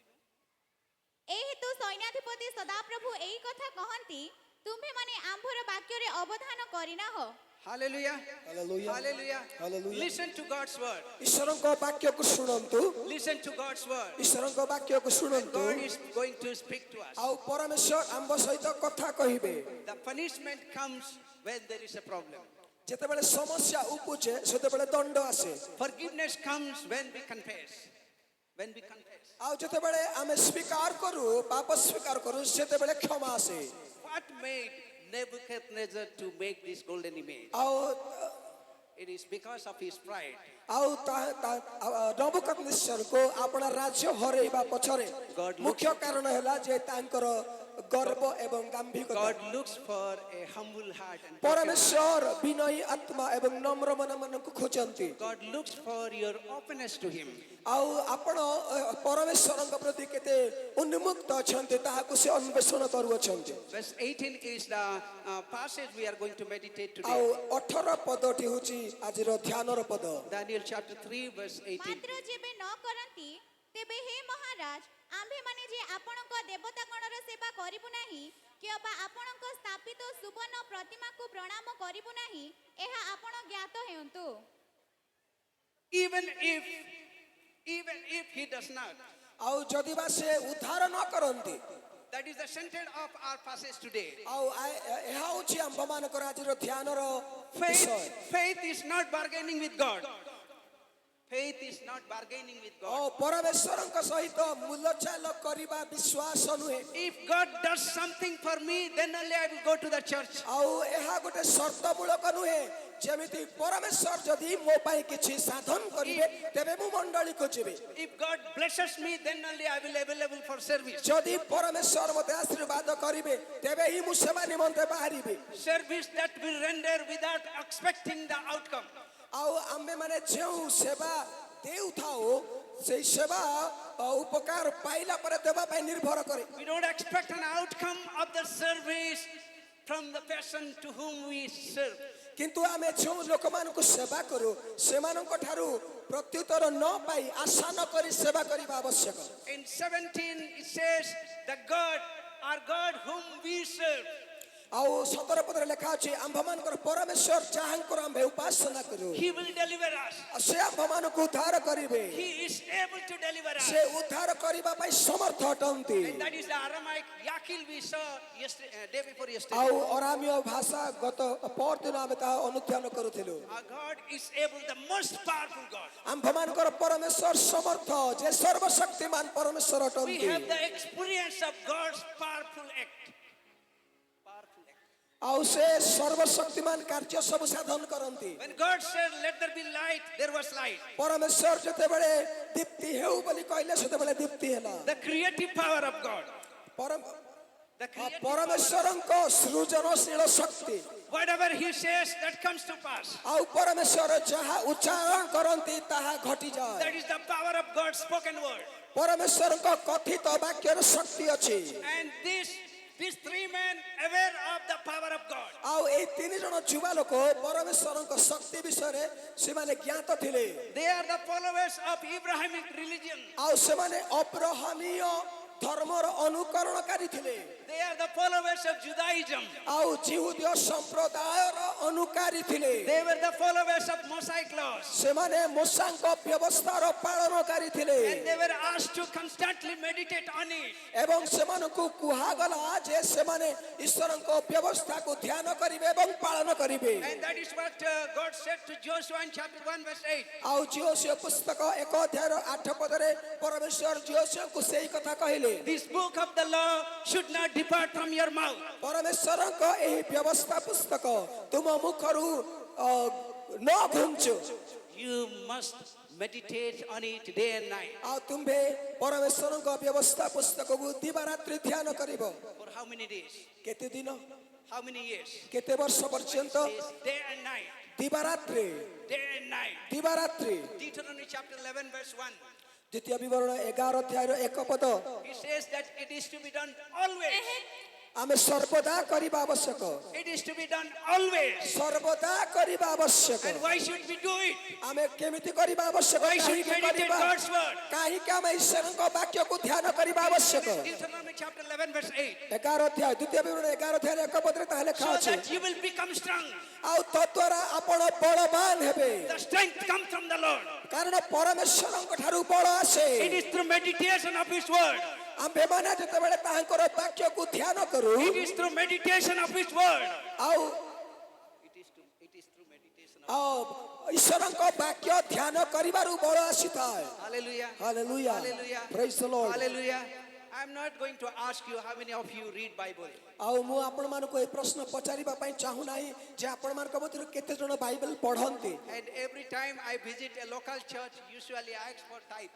ଏହି ହେତୁ ସୈନ୍ୟାଧିପତି ସଦାପ୍ରଭୁ ଏହି କଥା କହନ୍ତି ତୁମ୍ଭେମାନେ ଆମ୍ଭର ବାକ୍ୟରେ ଅବଧାନ କରିନାହ। Hallelujah. Hallelujah. Hallelujah. Hallelujah. Listen to God's word. ଈଶ୍ୱରଙ୍କ ବାକ୍ୟକୁ ଶୁଣନ୍ତୁ। Listen to God's word. ଈଶ୍ୱରଙ୍କ ବାକ୍ୟକୁ ଶୁଣନ୍ତୁ। God is going to speak to us. ଆଉ ପରମେଶ୍ୱର ଆମ୍ଭ ସହିତ କଥା କହିବେ। The punishment comes when there is a problem. ଯେତେବେଳେ ସମସ୍ୟା ଉପୁଜେ ସେତେବେଳେ ଦଣ୍ଡ ଆସେ। Forgiveness comes when we confess. when we confess. ଆଉ ଯେତେବେଳେ ଆମେ ସ୍ୱୀକାର କରୁ ପାପ ସ୍ୱୀକାର କରୁ ସେତେବେଳେ କ୍ଷମା ଆସେ। What made Nebuchadnezzar to make this golden image? ଆଉ It is because of his pride. ଆଉ ନବୁକଦ୍ନେସରକୁ ଆପଣା ରାଜ୍ୟ ହରେଇବା ପଛରେ God ମୁଖ୍ୟ କାରଣ ହେଲା ଯେ ତାଙ୍କର ଗର୍ବ ଏବଂ ଦାମ୍ଭିକତା। God looks for a humble heart and broken heart. ପରମେଶ୍ୱର ବିନୟୀ ଆତ୍ମା ଏବଂ ନମ୍ର ମନମାନଙ୍କୁ ଖୋଜନ୍ତି। God looks for your openness to him. ଆଉ ଆପଣ ପରମେଶ୍ୱରଙ୍କ ପ୍ରତି କେତେ ଉନ୍ମୁକ୍ତ ଅଛନ୍ତି ତାହାକୁ ସେ ଅନ୍ୱେଷଣ କରୁଅଛନ୍ତି। Verse 18 is the passage we are going to meditate today. ଆଉ 18 ପଦଟି ହେଉଛି ଆଜିର ଧ୍ୟାନର ପଦ। Daniel chapter 3 verse 18. ମାତ୍ର ଯେବେ ନ କରନ୍ତି ତେବେ ହେ ମହାରାଜ ଆମ୍ଭେମାନେ ଯେ ଆପଣଙ୍କ ଦେବତାଗଣର ସେବା କରିବୁ ନାହିଁ କିମ୍ବା ଆପଣଙ୍କ ସ୍ଥାପିତ ସୁବର୍ଣ୍ଣ ପ୍ରତିମାକୁ ପ୍ରଣାମ କରିବୁ ନାହିଁ ଏହା ଆପଣ ଜ୍ଞାତ ହେଉନ୍ତୁ। Even if he does not. ଆଉ ଯଦି ବା ସେ ଉଦ୍ଧାର ନ କରନ୍ତି That is the center of our passage today. ଆଉ ଏହା ହେଉଛି ଆମ୍ଭମାନଙ୍କର ଆଜିର ଧ୍ୟାନର Faith, ବିଷୟ। faith is not bargaining with God. Faith is not bargaining with God. ଆଉ ପରମେଶ୍ୱରଙ୍କ ସହିତ ମୂଲଚାଲ କରିବା ବିଶ୍ୱାସ ନୁହେଁ। If God does something for me, then only I will go to the church. ଆଉ ଏହା ଗୋଟେ ସର୍ତ୍ତମୂଳକ ନୁହେଁ ଯେମିତି ପରମେଶ୍ୱର ଯଦି ମୋ ପାଇଁ କିଛି ସାଧନ କରିବେ ତେବେ ମୁଁ ମଣ୍ଡଳୀକୁ ଯିବି। If God blesses me, then only I will be available for service. ଯଦି ପରମେଶ୍ୱର ମୋତେ ଆଶୀର୍ବାଦ କରିବେ ତେବେ ହିଁ ମୁଁ ସେବା ନିମନ୍ତେ ବାହାରିବି। Service that will render without expecting the outcome. ଆଉ ଆମ୍ଭେମାନେ ଯେଉଁ ସେବା ଦେଉଥାଉ ସେଇ ସେବା ଉପକାର ପାଇଲା ପରେ ଦେବା ପାଇଁ ନିର୍ଭର କରେ। We don't expect an outcome of the service from the person to whom we serve. କିନ୍ତୁ ଆମେ ଯେଉଁ ଲୋକମାନଙ୍କୁ ସେବା କରୁ ସେମାନଙ୍କ ଠାରୁ ପ୍ରତ୍ୟୁତ୍ତର ନ ପାଇ ଆଶା ନ କରି ସେବା କରିବା ଆବଶ୍ୟକ। In 17 it says the God, our God whom we serve. ଆଉ 17 ପଦରେ ଲେଖା ଅଛି ଆମ୍ଭମାନଙ୍କର ପରମେଶ୍ୱର ଯାହାଙ୍କର ଆମ୍ଭେ ଉପାସନା କରୁ He will deliver us. ସେ ଆମ୍ଭମାନଙ୍କୁ ଉଦ୍ଧାର କରିବେ। He is able to deliver us. ସେ ଉଦ୍ଧାର କରିବା ପାଇଁ ସମର୍ଥ ଅଟନ୍ତି। And that is the Aramaic Yakil we saw yesterday, day before yesterday. ଆଉ ଅରାମୀୟ ଭାଷା ଗତ ପରଦିନ ଆମେ ତାହା ଅନୁଧ୍ୟାନ କରୁଥିଲୁ। Our God is able, the most powerful God. ଆମ୍ଭମାନଙ୍କର ପରମେଶ୍ୱର ସମର୍ଥ ଯେ ସର୍ବଶକ୍ତିମାନ ପରମେଶ୍ୱର We ଅଟନ୍ତି। have the experience of God's powerful act. Powerful act. ଆଉ ସେ ସର୍ବଶକ୍ତିମାନ କାର୍ଯ୍ୟ ସବୁ ସାଧନ କରନ୍ତି। When God said, let there be light, there was light. ପରମେଶ୍ୱର ଯେତେବେଳେ ଦୀପ୍ତି ହେଉ ବୋଲି କହିଲେ ସେତେବେଳେ ଦୀପ୍ତି ହେଲା। The creative power of God. The creative power. ପରମେଶ୍ୱରଙ୍କ ସୃଜନଶୀଳ ଶକ୍ତି। Whatever He says, that comes to pass. ଆଉ ପରମେଶ୍ୱର ଯାହା ଉଚ୍ଚାରଣ କରନ୍ତି ତାହା ଘଟିଯାଏ। That is the power of God's spoken word. ପରମେଶ୍ୱରଙ୍କ କଥିତ ବାକ୍ୟର ଶକ୍ତି ଅଛି। And these three men aware of the power of God. ଆଉ ଏଇ ତିନି ଜଣ ଯୁବା ଲୋକ ପରମେଶ୍ୱରଙ୍କ ଶକ୍ତି ବିଷୟରେ ସେମାନେ ଜ୍ଞାତ ଥିଲେ। They are the followers of Abrahamic religion. ଆଉ ସେମାନେ ଅବ୍ରାହ୍ମୀୟ ଧର୍ମର ଅନୁକରଣକାରୀ ଥିଲେ। They are the followers of Judaism. ଆଉ ଜିହୁଦୀୟ ସମ୍ପ୍ରଦାୟର ଅନୁକାରୀ ଥିଲେ। They were the followers of Mosaic laws. ସେମାନେ ମୋଶାଙ୍କ ବ୍ୟବସ୍ଥାର ପାଳନକାରୀ ଥିଲେ। And they were asked to constantly meditate on it. ଏବଂ ସେମାନଙ୍କୁ କୁହାଗଲା ଯେ ସେମାନେ ଈଶ୍ୱରଙ୍କ ବ୍ୟବସ୍ଥାକୁ ଧ୍ୟାନ କରିବେ ଏବଂ ପାଳନ କରିବେ। And that is what God said to Joshua in chapter 1 verse 8. ଆଉ ଜିଓସିଆ ପୁସ୍ତକ 1 ଅଧ୍ୟାୟର 8 ପଦରେ ପରମେଶ୍ୱର ଜିଓସିଆଙ୍କୁ ସେହି କଥା କହିଲେ। This book of the law should not depart from your mouth. ପରମେଶ୍ୱରଙ୍କ ଏହି ବ୍ୟବସ୍ଥା ପୁସ୍ତକ ତୁମ ମୁଖରୁ ନ ଘୁଞ୍ଚୁ। You must meditate on it day and night. ଆଉ ତୁମ୍ଭେ ପରମେଶ୍ୱରଙ୍କ ବ୍ୟବସ୍ଥା ପୁସ୍ତକକୁ ଦିବାରାତ୍ରି ଧ୍ୟାନ କରିବ। For how many days? କେତେ ଦିନ How many years? କେତେ ବର୍ଷ ପର୍ଯ୍ୟନ୍ତ Yes, day and night. ଦିବାରାତ୍ରି Day and night. ଦିବାରାତ୍ରି। Deuteronomy chapter 11 verse 1. ଦ୍ୱିତୀୟ ବିବରଣ 11 ଅଧ୍ୟାୟର 1 ପଦ He says that it is to be done always. ଆମେ ସର୍ବଦା କରିବା ଆବଶ୍ୟକ। It is to be done always. ସର୍ବଦା କରିବା ଆବଶ୍ୟକ। And why should we do it? ଆମେ କେମିତି କରିବା ଆବଶ୍ୟକ? Why should we କାହିଁକି meditate କରିବା? God's word? କାହିଁକି ଆମେ ଈଶ୍ୱରଙ୍କ ବାକ୍ୟକୁ ଧ୍ୟାନ କରିବା ଆବଶ୍ୟକ? Deuteronomy chapter 11 verse 8. 11 ଅଧ୍ୟାୟ ଦ୍ୱିତୀୟ ବିବରଣ 11 ଅଧ୍ୟାୟର 1 ପଦରେ ତାହା ଲେଖା So ଅଛି। that you will become strong. ଆଉ ତଦ୍ୱାରା ଆପଣ ବଳବାନ ହେବେ। The strength comes from the Lord. କାରଣ ପରମେଶ୍ୱରଙ୍କ ଠାରୁ ବଳ ଆସେ। It is through meditation of His word. ଆମ୍ଭେମାନେ ଯେତେବେଳେ ତାହାଙ୍କର ବାକ୍ୟକୁ ଧ୍ୟାନ କରୁ It is through meditation of His word. ଆଉ It is through meditation ଆଉ ଈଶ୍ୱରଙ୍କ ବାକ୍ୟ ଧ୍ୟାନ କରିବାରୁ ବଳ ଆସିଥାଏ। Hallelujah. Hallelujah. Hallelujah. Praise the Lord. Hallelujah. I'm not going to ask you how many of you read Bible. ଆଉ ମୁଁ ଆପଣମାନଙ୍କୁ ଏ ପ୍ରଶ୍ନ ପଚାରିବା ପାଇଁ ଚାହୁଁନାହିଁ ଯେ ଆପଣମାନଙ୍କ ମଧ୍ୟରୁ କେତେ ଜଣ ବାଇବେଲ ପଢ଼ନ୍ତି। And every time I visit a local church, usually I ask for tithe.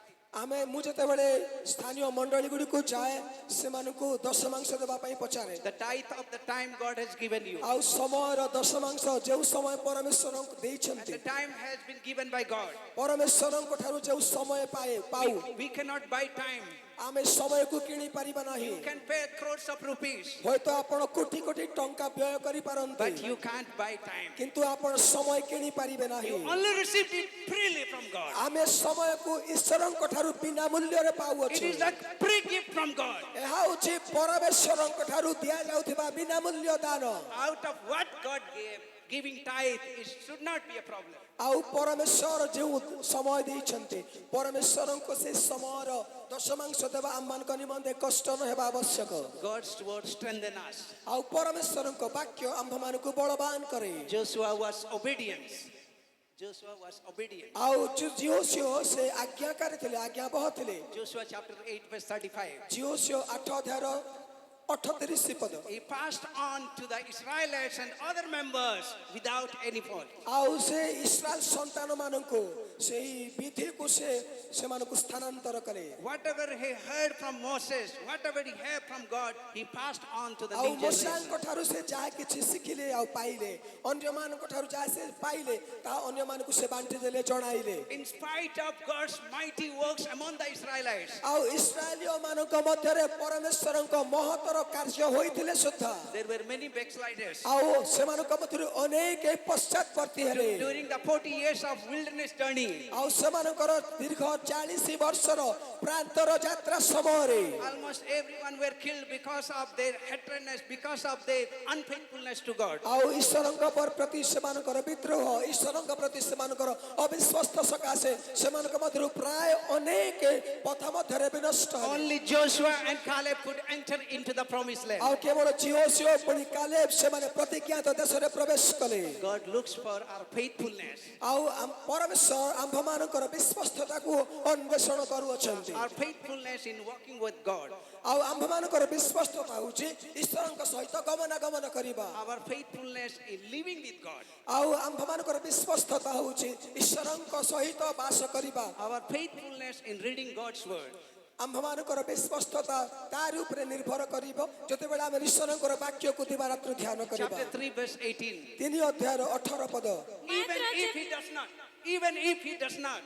ମୁଁ ଯେତେବେଳେ ସ୍ଥାନୀୟ ମଣ୍ଡଳୀ ଗୁଡ଼ିକୁ ଯାଏ ସେମାନଙ୍କୁ ଦଶମାଂଶ ଦେବା ପାଇଁ ପଚାରେ। The tithe of the time God has given you. ଆଉ ସମୟର ଦଶମାଂଶ ଯେଉଁ ସମୟ ପରମେଶ୍ୱରଙ୍କୁ ଦେଇଛନ୍ତି The time has been given by God. ପରମେଶ୍ୱରଙ୍କ ଠାରୁ ଯେଉଁ ସମୟ ପାଉ We cannot buy time. ଆମେ ସମୟକୁ କିଣି ପାରିବା ନାହିଁ। You can pay crores of rupees, ହୁଏତ ଆପଣ କୋଟି କୋଟି ଟଙ୍କା ବ୍ୟୟ କରିପାରନ୍ତି but you can't buy time. କିନ୍ତୁ ଆପଣ ସମୟ କିଣି ପାରିବେ ନାହିଁ। You only received it freely from God. ଆମେ ସମୟକୁ ଈଶ୍ୱରଙ୍କ ଠାରୁ ବିନା ମୂଲ୍ୟରେ It ପାଉଅଛୁ। is a free gift from God. ଏହା ହେଉଛି ପରମେଶ୍ୱରଙ୍କ ଠାରୁ ଦିଆଯାଉଥିବା ବିନା ମୂଲ୍ୟ ଦାନ। Out of what God gave, giving tithe should not be a problem. ଆଉ ପରମେଶ୍ୱର ଯେଉଁ ସମୟ ଦେଇଛନ୍ତି ପରମେଶ୍ୱରଙ୍କୁ ସେ ସମୟର ଦଶମାଂଶ ଦେବା ଆମମାନଙ୍କ ନିମନ୍ତେ କଷ୍ଟ ନ ହେବା ଆବଶ୍ୟକ। God's word strengthens us. ଆଉ ପରମେଶ୍ୱରଙ୍କ ବାକ୍ୟ ଆମ୍ଭମାନଙ୍କୁ ବଳବାନ କରେ। Joshua was obedient. Joshua was obedient. ଆଉ ଜିଓସିଓ ସେ ଆଜ୍ଞାକାରୀ ଥିଲେ, ଆଜ୍ଞାବହ ଥିଲେ। Joshua chapter 8 verse 35. ଜିଓସିଓ 8 ଅଧ୍ୟାୟର 38 ପଦ। He passed on to the Israelites and other members without any fault. ଆଉ ସେ ଇସ୍ରାଏଲ ସନ୍ତାନମାନଙ୍କୁ ସେହି ବିଧିକୁ ସେମାନଙ୍କୁ ସ୍ଥାନାନ୍ତର କଲେ। Whatever he heard from Moses, whatever he heard from God, he passed on to the ଆଉ new generation. ମୋଶେଙ୍କ ଠାରୁ ସେ ଯାହା କିଛି ଶିଖିଲେ ଆଉ ପାଇଲେ ଅନ୍ୟମାନଙ୍କ ଠାରୁ ଯାହା ସେ ପାଇଲେ ତାହା ଅନ୍ୟମାନଙ୍କୁ ସେ ବାଣ୍ଟି ଦେଲେ, ଜଣାଇଲେ। In spite of God's mighty works among the Israelites, ଆଉ ଇସ୍ରାଏଲୀୟ ମାନଙ୍କ ମଧ୍ୟରେ ପରମେଶ୍ୱରଙ୍କ ମହତର କାର୍ଯ୍ୟ ହୋଇଥିଲେ ସୁଦ୍ଧା there were many backsliders. ଆଉ ସେମାନଙ୍କ ମଧ୍ୟରୁ ଅନେକ ପଶ୍ଚାତପର୍ତ୍ତୀ ହେଲେ। During the 40 years of wilderness journey, ଆଉ ସେମାନଙ୍କର ଦୀର୍ଘ 40 ବର୍ଷର ପ୍ରାନ୍ତର ଯାତ୍ରା ସମୟରେ almost everyone were killed because of their hatredness, because of their unfaithfulness to God. ଆଉ ଈଶ୍ୱରଙ୍କ ପ୍ରତି ସେମାନଙ୍କର ବିଦ୍ରୋହ, ଈଶ୍ୱରଙ୍କ ପ୍ରତି ସେମାନଙ୍କର ଅବିଶ୍ୱାସ ସକାଶେ ସେମାନଙ୍କ ମଧ୍ୟରୁ ପ୍ରାୟ ଅନେକ ପଥ ମଧ୍ୟରେ ବିନଷ୍ଟ ହେଲେ। Only Joshua and Caleb could enter into the promised land. ଆଉ କେବଳ ଜିଓସିଓ ପୁଣି କାଲେବ ସେମାନେ ପ୍ରତିଜ୍ଞାତ ଦେଶରେ ପ୍ରବେଶ କଲେ। God looks for our faithfulness. ଆଉ ପରମେଶ୍ୱର ଆମ୍ଭମାନଙ୍କର ବିଶ୍ୱସ୍ତତାକୁ ଅନ୍ୱେଷଣ କରୁଅଛନ୍ତି। Our faithfulness in walking with God. ଆଉ ଆମ୍ଭମାନଙ୍କର ବିଶ୍ୱସ୍ତତା ହେଉଛି ଈଶ୍ୱରଙ୍କ ସହିତ ଗମନାଗମନ କରିବା। Our faithfulness in living with God. ଆଉ ଆମ୍ଭମାନଙ୍କର ବିଶ୍ୱସ୍ତତା ହେଉଛି ଈଶ୍ୱରଙ୍କ ସହିତ ବାସ କରିବା। Our faithfulness in reading God's word. ଆମ୍ଭମାନଙ୍କର ବିଶ୍ୱସ୍ତତା ତାରି ଉପରେ ନିର୍ଭର କରିବ ଯେତେବେଳେ ଆମେ ଈଶ୍ୱରଙ୍କର ବାକ୍ୟକୁ ଦିବାରାତ୍ର ଧ୍ୟାନ କରିବା। Chapter 3 verse 18. 3 ଅଧ୍ୟାୟର 18 ପଦ। Even if he does not,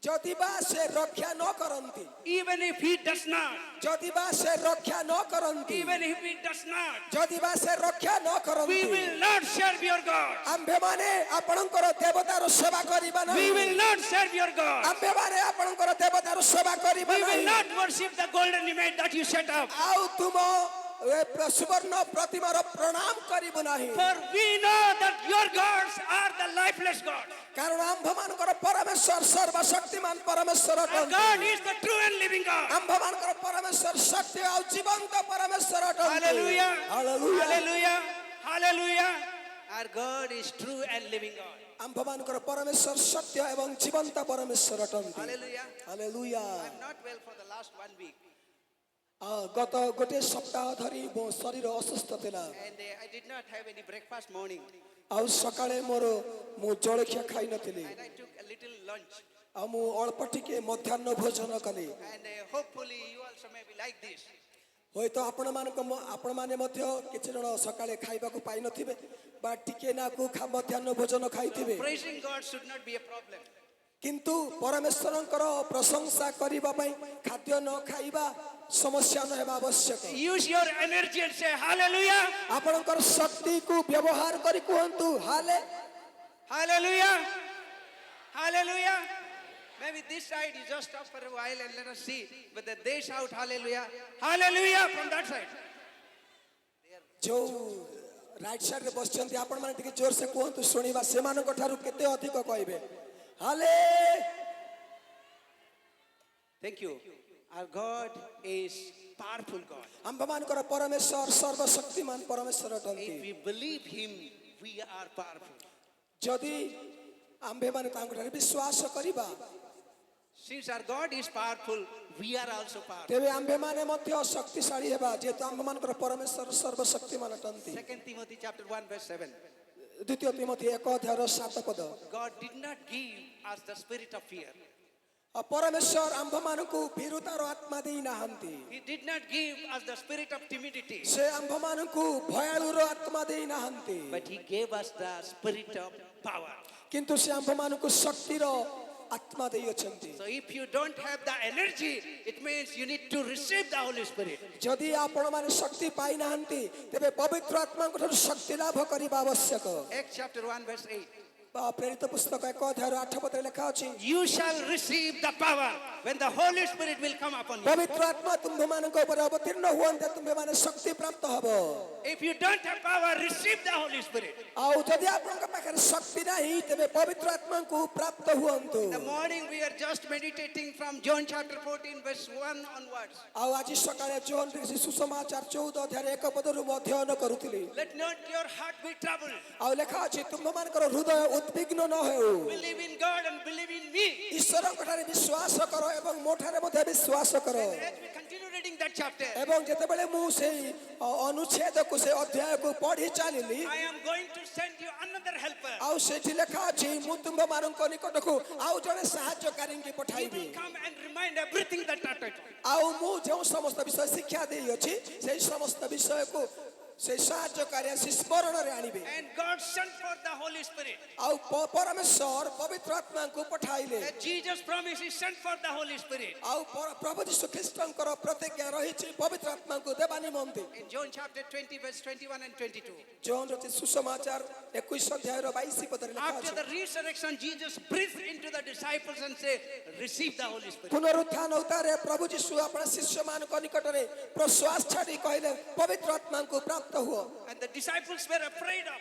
ଯଦି ବା ସେ ରକ୍ଷା ନ କରନ୍ତି, even if he does not, ଯଦି ବା ସେ ରକ୍ଷା ନ କରନ୍ତି, even if he does not, ଯଦି ବା ସେ ରକ୍ଷା ନ we କରନ୍ତି, will not serve your God. ଆମ୍ଭେମାନେ ଆପଣଙ୍କର ଦେବତାର ସେବା କରିବା ନାହିଁ। We will not serve your God. ଆମ୍ଭେମାନେ ଆପଣଙ୍କର ଦେବତାର ସେବା କରିବା We will ନାହିଁ। not worship the golden image that you set up. ଆଉ ତୁମ ସୁବର୍ଣ୍ଣ ପ୍ରତିମାର ପ୍ରଣାମ କରିବୁ ନାହିଁ। For we know that your gods are the lifeless God. କାରଣ ଆମ୍ଭମାନଙ୍କର ପରମେଶ୍ୱର ସର୍ବଶକ୍ତିମାନ ପରମେଶ୍ୱର Our ଅଟନ୍ତି। God is the true and living God. ଆମ୍ଭମାନଙ୍କର ପରମେଶ୍ୱର ସତ୍ୟ ଆଉ ଜୀବନ୍ତ ପରମେଶ୍ୱର ଅଟନ୍ତି। Hallelujah. Hallelujah. Hallelujah. Hallelujah. Our God is true and living God. ଆମ୍ଭମାନଙ୍କର ପରମେଶ୍ୱର ସତ୍ୟ ଏବଂ ଜୀବନ୍ତ ପରମେଶ୍ୱର ଅଟନ୍ତି। Hallelujah. Hallelujah. I'm not well for the last 1 week. ଗତ ଗୋଟିଏ ସପ୍ତାହ ଧରି ମୋ ଶରୀର ଅସୁସ୍ଥ ଥିଲା। And I did not have any breakfast morning. ଆଉ ସକାଳେ ମୁଁ ଜଳଖିଆ ଖାଇ ନଥିଲି। And I took a little lunch. ଆଉ ମୁଁ ଅଳ୍ପ ଟିକେ ମଧ୍ୟାହ୍ନ ଭୋଜନ କଲି। And hopefully you also may be like this. ହୁଏତ ଆପଣମାନେ ମଧ୍ୟ କିଛି ଜଣ ସକାଳେ ଖାଇବାକୁ ପାଇନଥିବେ ବା ଟିକେ ନାକୁ ମଧ୍ୟାହ୍ନ ଭୋଜନ ଖାଇଥିବେ। Praising God should not be a problem. କିନ୍ତୁ ପରମେଶ୍ୱରଙ୍କର ପ୍ରଶଂସା କରିବା ପାଇଁ ଖାଦ୍ୟ ନ ଖାଇବା ସମସ୍ୟା ନ ହେବା ଆବଶ୍ୟକ। Use your energy and say hallelujah. ଆପଣଙ୍କର ଶକ୍ତିକୁ ବ୍ୟବହାର କରି କୁହନ୍ତୁ Hallelujah. Hallelujah. Maybe this side you just stop for a while and let us see. But they shout hallelujah. Hallelujah from that side. ଯୋଉ ରାଇଟ୍ ସାଇଡ୍ ରେ ବସିଛନ୍ତି ଆପଣମାନେ ଟିକେ ଜୋରସେ କୁହନ୍ତୁ ଶୁଣିବା ସେମାନଙ୍କ ଠାରୁ କେତେ ଅଧିକ କହିବେ। ହାଲେ। Thank you. Our God is powerful God. ଆମ୍ଭମାନଙ୍କର ପରମେଶ୍ୱର ସର୍ବଶକ୍ତିମାନ ପରମେଶ୍ୱର ଅଟନ୍ତି। If we believe him, we are powerful. ଯଦି ଆମ୍ଭେମାନେ ତାଙ୍କଠାରେ ବିଶ୍ୱାସ କରିବା Since our God is powerful, we are also powerful. ତେବେ ଆମ୍ଭେମାନେ ମଧ୍ୟ ଶକ୍ତିଶାଳୀ ହେବା ଯେହେତୁ ଆମ୍ଭମାନଙ୍କର ପରମେଶ୍ୱର ସର୍ବଶକ୍ତିମାନ ଅଟନ୍ତି। 2 Timothy chapter 1 verse 7. ଦ୍ୱିତୀୟ ତିମୋଥୀ 1:7 God did not give us the spirit of fear. ପରମେଶ୍ୱର ଆମ୍ଭମାନଙ୍କୁ ଭୀରୁତାର ଆତ୍ମା ଦେଇନାହାନ୍ତି। He did not give us the spirit of timidity. ସେ ଆମ୍ଭମାନଙ୍କୁ ଭୟାଳୁର ଆତ୍ମା ଦେଇନାହାନ୍ତି। But he gave us the spirit of power. କିନ୍ତୁ ସେ ଆମ୍ଭମାନଙ୍କୁ ଶକ୍ତିର ଆତ୍ମା ଦେଇଅଛନ୍ତି। So if you don't have the energy, it means you need to receive the Holy Spirit. ଯଦି ଆପଣମାନେ ଶକ୍ତି ପାଇନାହାନ୍ତି ତେବେ ପବିତ୍ର ଆତ୍ମାଙ୍କ ଠାରୁ ଶକ୍ତି ଲାଭ କରିବା ଆବଶ୍ୟକ। Acts chapter 1 verse 8. ପ୍ରେରିତ ପୁସ୍ତକ 1:8 ଲେଖା ଅଛି You shall receive the power when the Holy Spirit will come upon you. ପବିତ୍ର ଆତ୍ମା ତୁମ୍ଭମାନଙ୍କ ଉପରେ ଅବତୀର୍ଣ୍ଣ ହୁଅନ୍ତେ ତୁମ୍ଭେମାନେ ଶକ୍ତି ପ୍ରାପ୍ତ ହବ। If you don't have power, receive the Holy Spirit. ଆଉ ଯଦି ଆପଣଙ୍କ ପାଖରେ ଶକ୍ତି ନାହିଁ ତେବେ ପବିତ୍ର ଆତ୍ମାଙ୍କୁ ପ୍ରାପ୍ତ ହୁଅନ୍ତୁ। In the morning we are just meditating from John chapter 14 verse 1 onwards. ଆଉ ଆଜି ସକାଳେ ଜୋହନ ସୁସମାଚାର 14 1 ପଦରୁ ମୁଁ ଅଧ୍ୟୟନ କରୁଥିଲି। Let not your heart be troubled. ଆଉ ଲେଖା ଅଛି ତୁମ୍ଭମାନଙ୍କର ହୃଦୟ ଉଦ୍ବିଗ୍ନ ନ ହେଉ। Believe in God and believe in me. ଈଶ୍ୱରଙ୍କ ଠାରେ ବିଶ୍ୱାସ କର ଏବଂ ମୋ ଠାରେ ମଧ୍ୟ ବିଶ୍ୱାସ କର। As we continue reading that chapter, ଏବଂ ଯେତେବେଳେ ମୁଁ ସେଇ ଅନୁଚ୍ଛେଦକୁ ସେ ଅଧ୍ୟାୟକୁ ପଢି ଚାଲିଲି I am going to send you another helper. ଆଉ ସେଠି ଲେଖା ଅଛି ମୁଁ ତୁମ୍ଭମାନଙ୍କ ନିକଟକୁ ଆଉ ଜଣେ ସାହାଯ୍ୟକାରୀଙ୍କୁ He ପଠାଇବି। will come and remind everything that I taught you. ଆଉ ମୁଁ ଯେଉଁ ସମସ୍ତ ବିଷୟ ଶିକ୍ଷା ଦେଇଅଛି ସେଇ ସମସ୍ତ ବିଷୟକୁ ସେ ସାହାଯ୍ୟକାରୀ ଆସି ସ୍ମରଣରେ ଆଣିବେ। And God sent forth the Holy Spirit. ଆଉ ପରମେଶ୍ୱର ପବିତ୍ର ଆତ୍ମାଙ୍କୁ ପଠାଇଲେ। As Jesus promised, He sent forth the Holy Spirit. ଆଉ ପ୍ରଭୁ ଯୀଶୁ ଖ୍ରୀଷ୍ଟଙ୍କର ପ୍ରତିଜ୍ଞା ରହିଛି ପବିତ୍ର ଆତ୍ମାଙ୍କୁ ଦେବା ନିମନ୍ତେ। In John chapter 20 verse 21 and 22. ଜୋହନ ସୁସମାଚାର 21:22 ପଦରେ ଲେଖା After ଅଛି the resurrection, Jesus breathed into the disciples and said, receive the Holy Spirit. ପୁନରୁତ୍ଥାନ ଉତ୍ତାରେ ପ୍ରଭୁ ଯୀଶୁ ଆପଣା ଶିଷ୍ୟମାନଙ୍କ ନିକଟରେ ପ୍ରଶ୍ୱାସ ଛାଡ଼ି କହିଲେ ପବିତ୍ର ଆତ୍ମାଙ୍କୁ ପ୍ରାପ୍ତ ହୁଅ। And the disciples were afraid of.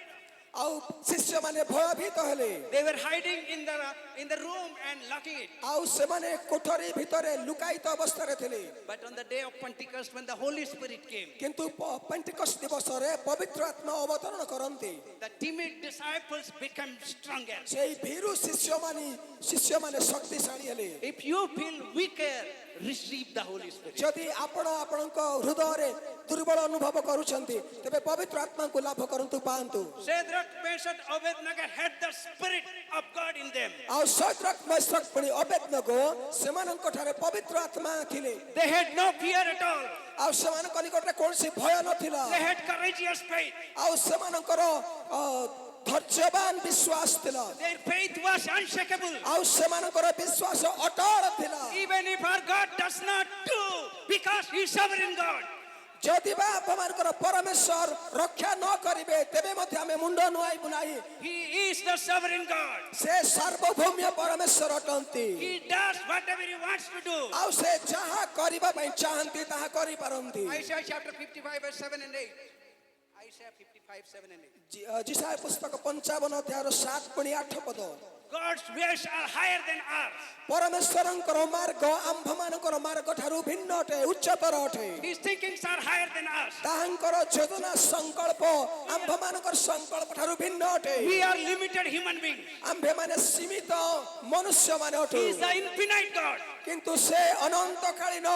ଆଉ ଶିଷ୍ୟମାନେ ଭୟଭୀତ ହେଲେ। They were hiding in the room and locking it. ଆଉ ସେମାନେ କୋଠରୀ ଭିତରେ ଲୁକାୟିତ ଅବସ୍ଥାରେ ଥିଲେ। But on the day of Pentecost, when the Holy Spirit came, କିନ୍ତୁ ପେଣ୍ଟିକଷ୍ଟ ଦିବସରେ ପବିତ୍ର ଆତ୍ମା ଅବତରଣ କରନ୍ତି। the timid disciples became stronger. ସେଇ ଭୀରୁ ଶିଷ୍ୟମାନେ ଶକ୍ତିଶାଳୀ ହେଲେ। If you feel weaker, receive the Holy Spirit. ଯଦି ଆପଣ ଆପଣଙ୍କ ହୃଦୟରେ ଦୁର୍ବଳ ଅନୁଭବ କରୁଛନ୍ତି ତେବେ ପବିତ୍ର ଆତ୍ମାଙ୍କୁ ଲାଭ କରନ୍ତୁ ପାଆନ୍ତୁ। Shadrach, Meshach, Abednego had the Spirit of God in them. ଆଉ ସଦ୍ରକ୍ ମେଶକ୍ ପୁଣି ଅବେଦନେଗୋ ସେମାନଙ୍କ ଠାରେ ପବିତ୍ର ଆତ୍ମା ଥିଲେ। They had no fear at all. ଆଉ ସେମାନଙ୍କ ନିକଟରେ କୌଣସି ଭୟ ନଥିଲା। They had courageous faith. ଆଉ ସେମାନଙ୍କର ଧୈର୍ଯ୍ୟବାନ ବିଶ୍ୱାସ ଥିଲା। Their faith was unshakable. ଆଉ ସେମାନଙ୍କର ବିଶ୍ୱାସ ଅଟଳ ଥିଲା। Even if our God does not do, because He is sovereign God. ଯଦି ବା ଆପଣଙ୍କର ପରମେଶ୍ୱର ରକ୍ଷା ନ କରିବେ ତେବେ ମଧ୍ୟ ଆମେ ମୁଣ୍ଡ ନୁଆଇବୁ ନାହିଁ। He is the sovereign God. ସେ ସାର୍ବଭୌମ୍ୟ ପରମେଶ୍ୱର ଅଟନ୍ତି। He does whatever He wants to do. ଆଉ ସେ ଯାହା କରିବା ପାଇଁ ଚାହାନ୍ତି ତାହା କରିପାରନ୍ତି। Isaiah chapter 55 verse 7 and 8. Isaiah 55, 7 and 8. ଯିଶାୟା ପୁସ୍ତକ 55 7 ପୁଣି 8 ପଦ। God's ways are higher than ours. ପରମେଶ୍ୱରଙ୍କର ମାର୍ଗ ଆମ୍ଭମାନଙ୍କର ମାର୍ଗ ଠାରୁ ଭିନ୍ନ ଅଟେ ଉଚ୍ଚତର ଅଟେ। His thinkings are higher than us. ତାହାଙ୍କର ଯୋଜନା ସଂକଳ୍ପ ଆମ୍ଭମାନଙ୍କର ସଂକଳ୍ପ ଠାରୁ ଭିନ୍ନ ଅଟେ। We are limited human beings. ଆମ୍ଭେମାନେ ସୀମିତ ମନୁଷ୍ୟମାନେ ଅଟୁ। He is the infinite God. କିନ୍ତୁ ସେ ଅନନ୍ତକାଳୀନ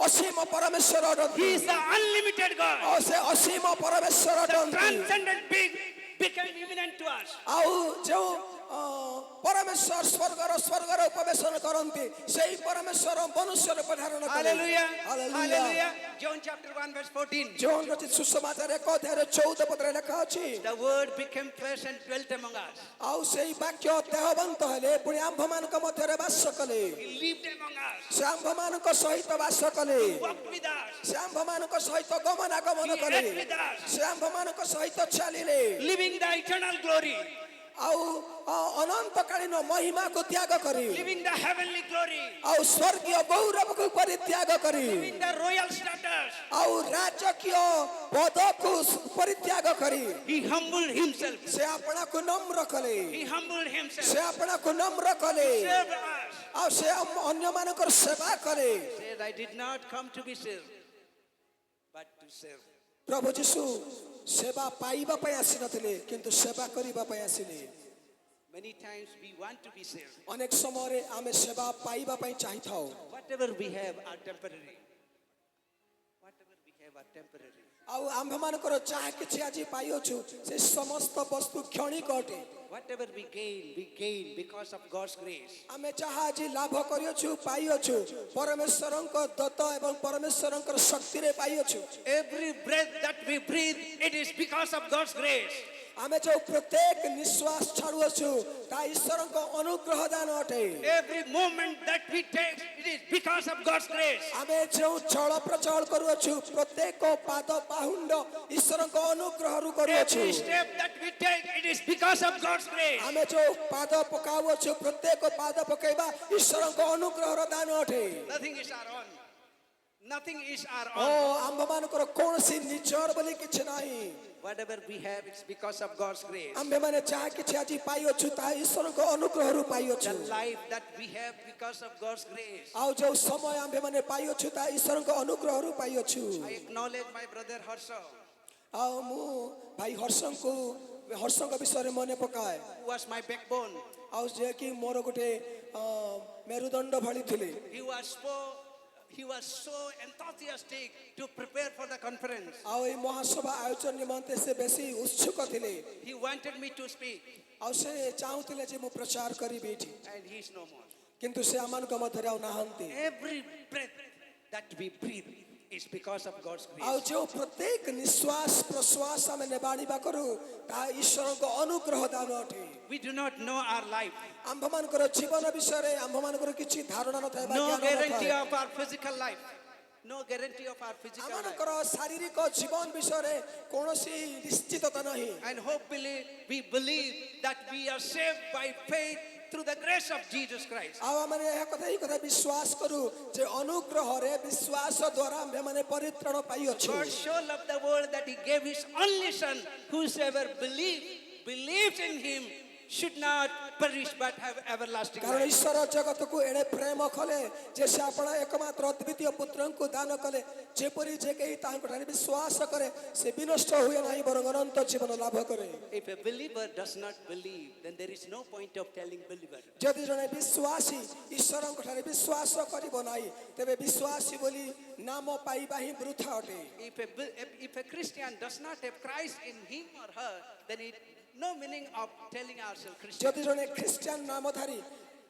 ଅସୀମ ପରମେଶ୍ୱର ଅଟନ୍ତି। He is the unlimited God. ଆଉ ସେ ଅସୀମ ପରମେଶ୍ୱର The ଅଟନ୍ତି। transcendent being became imminent to us. ଆଉ ଯେଉଁ ପରମେଶ୍ୱର ସ୍ୱର୍ଗର ଉପବେଶନ କରନ୍ତି ସେଇ ପରମେଶ୍ୱର ମନୁଷ୍ୟ ରୂପ ଧାରଣ କଲେ। Hallelujah. Hallelujah. Hallelujah. John chapter 1 verse 14. ଜୋହନ ରଚିତ ସୁସମାଚାର 1:14 ପଦରେ ଲେଖା ଅଛି The word became flesh and dwelt among us. ଆଉ ସେଇ ବାକ୍ୟ ଦେହବନ୍ତ ହେଲେ ପୁଣି ଆମ୍ଭମାନଙ୍କ ମଧ୍ୟରେ ବାସ କଲେ। He lived among us. ସେ ଆମ୍ଭମାନଙ୍କ ସହିତ ବାସ କଲେ। Walked with us. ସେ ଆମ୍ଭମାନଙ୍କ ସହିତ ଗମନାଗମନ He କଲେ। ate with us. ସେ ଆମ୍ଭମାନଙ୍କ ସହିତ ଚାଲିଲେ। Living the eternal glory. ଆଉ ଅନନ୍ତକାଳୀନ ମହିମାକୁ ତ୍ୟାଗ କରି Living the heavenly glory. ଆଉ ସ୍ୱର୍ଗୀୟ ଗୌରବକୁ ପରିତ୍ୟାଗ କରି Living the royal status. ଆଉ ରାଜକୀୟ ପଦକୁ ପରିତ୍ୟାଗ କରି He humbled himself. ସେ ଆପଣାକୁ ନମ୍ର କଲେ। He humbled himself. ସେ ଆପଣାକୁ ନମ୍ର କଲେ Served us. ଆଉ ସେ ଅନ୍ୟମାନଙ୍କର ସେବା କଲେ। Said, I did not come to be served, but to serve. ପ୍ରଭୁ ଯୀଶୁ ସେବା ପାଇବା ପାଇଁ ଆସିନଥିଲେ କିନ୍ତୁ ସେବା କରିବା ପାଇଁ ଆସିଲେ। Many times we want to be saved. ଅନେକ ସମୟରେ ଆମେ ସେବା ପାଇବା ପାଇଁ ଚାହିଁଥାଉ। Whatever we have are temporary. Whatever we have are temporary. ଆଉ ଆମ୍ଭମାନଙ୍କର ଯାହା କିଛି ଆଜି ପାଇଅଛୁ ସେ ସମସ୍ତ ବସ୍ତୁ କ୍ଷଣିକ ଅଟେ। Whatever we gain because of God's grace. ଆମେ ଯାହା ଆଜି ଲାଭ କରିଅଛୁ ପାଇଅଛୁ ପରମେଶ୍ୱରଙ୍କ ଦତ୍ତ ଏବଂ ପରମେଶ୍ୱରଙ୍କର ଶକ୍ତିରେ ପାଇଅଛୁ। Every breath that we breathe, it is because of God's grace. ଆମେ ଯୋଉ ପ୍ରତ୍ୟେକ ନିଶ୍ୱାସ ଛାଡୁଅଛୁ ତା ଈଶ୍ୱରଙ୍କ ଅନୁଗ୍ରହ ଦାନ ଅଟେ। Every moment that we take, it is because of God's grace. ଆମେ ଯେଉଁ ଚଳ ପ୍ରଚଳ କରୁଅଛୁ ପ୍ରତ୍ୟେକ ପାଦ ପାହୁଣ୍ଡ ଈଶ୍ୱରଙ୍କ ଅନୁଗ୍ରହରୁ କରୁଅଛୁ। Every step that we take, it is because of God's grace. ଆମେ ଯୋଉ ପାଦ ପକାଉଅଛୁ ପ୍ରତ୍ୟେକ ପାଦ ପକେଇବା ଈଶ୍ୱରଙ୍କ ଅନୁଗ୍ରହର ଦାନ ଅଟେ। Nothing is our own. Nothing is our O own. ଆମ୍ଭମାନଙ୍କର କୌଣସି ନିଜର ବୋଲି କିଛି ନାହିଁ। Whatever we have, it's because of God's grace. ଆମ୍ଭେମାନେ ଯାହା କିଛି ଆଜି ପାଇଅଛୁ ତାହା ଈଶ୍ୱରଙ୍କ ଅନୁଗ୍ରହରୁ ପାଇଅଛୁ। The life that we have because of God's grace. ଆଉ ଯୋଉ ସମୟ ଆମ୍ଭେମାନେ ପାଇଅଛୁ ତାହା ଈଶ୍ୱରଙ୍କ ଅନୁଗ୍ରହରୁ ପାଇଅଛୁ। I acknowledge my brother Harsha, ଆଉ ମୁଁ ଭାଇ ହର୍ଷଙ୍କ ବିଷୟରେ ମନେ ପକାଏ। who was my backbone. ଆଉ ଯିଏକି ମୋର ଗୋଟେ ମେରୁଦଣ୍ଡ ଭଳି ଥିଲେ। He was so enthusiastic to prepare for the conference. ଆଉ ଏଇ ମହାସଭା ଆୟୋଜନ ନିମନ୍ତେ ସେ ବେଶୀ ଉତ୍ସୁକ ଥିଲେ। He wanted me to speak, ଆଉ ସେ ଚାହୁଁଥିଲେ ଯେ ମୁଁ ପ୍ରଚାର କରିବି ଏଠି, and he is no more. କିନ୍ତୁ ସେ ଆମମାନଙ୍କ ମଧ୍ୟରେ ଆଉ ନାହାନ୍ତି। Every breath that we breathe is because of God's ଆଉ grace. ଯେଉଁ ପ୍ରତ୍ୟେକ ନିଶ୍ୱାସ ପ୍ରଶ୍ୱାସ ଆମେ ନେବା ଆଣିବା କରୁ ତାହା ଈଶ୍ୱରଙ୍କ ଅନୁଗ୍ରହ ଦାନ ଅଟେ। We do not know our life. ଆମ୍ଭମାନଙ୍କର ଜୀବନ ବିଷୟରେ ଆମ୍ଭମାନଙ୍କର କିଛି ଧାରଣା ନଥାଏ ବା No ଜ୍ଞାନ guarantee ନଥାଏ। of our physical life. No guarantee of our physical life. ଆମମାନଙ୍କର ଶାରୀରିକ ଜୀବନ ବିଷୟରେ କୌଣସି ନିଶ୍ଚିତତା ନାହିଁ। And hopefully we believe that we are saved by faith through the grace of Jesus Christ. ଆଉ ଆମେ ଏହା କଥା ଏଇ କଥା ବିଶ୍ୱାସ କରୁ ଯେ ଅନୁଗ୍ରହରେ ବିଶ୍ୱାସ ଦ୍ୱାରା ଆମ୍ଭେମାନେ ପରିତ୍ରାଣ ପାଇଅଛୁ। God so loved the world that he gave his only son. Whosoever believes in him should not perish but have everlasting କାରଣ life. ଈଶ୍ୱର ଜଗତକୁ ଏଣେ ପ୍ରେମ କଲେ ଯେ ସେ ଆପଣ ଏକମାତ୍ର ଅଦ୍ୱିତୀୟ ପୁତ୍ରଙ୍କୁ ଦାନ କଲେ ଯେପରି ଯେ କେହି ତାହାଙ୍କଠାରେ ବିଶ୍ୱାସ କରେ ସେ ବିନଷ୍ଟ ହୁଏ ନାହିଁ ବରଂ ଅନନ୍ତ ଜୀବନ ଲାଭ କରେ। If a believer does not believe, then there is no point of telling believer. ଯଦି ଜଣେ ବିଶ୍ୱାସୀ ଈଶ୍ୱରଙ୍କଠାରେ ବିଶ୍ୱାସ କରିବ ନାହିଁ ତେବେ ବିଶ୍ୱାସୀ ବୋଲି ନାମ ପାଇବା ହିଁ ବୃଥା ଅଟେ। If a Christian does not have Christ in him or her, then it no meaning of telling ourselves Christian. ଯଦି ଜଣେ ଖ୍ରୀଷ୍ଟିଆନ ନାମଧାରୀ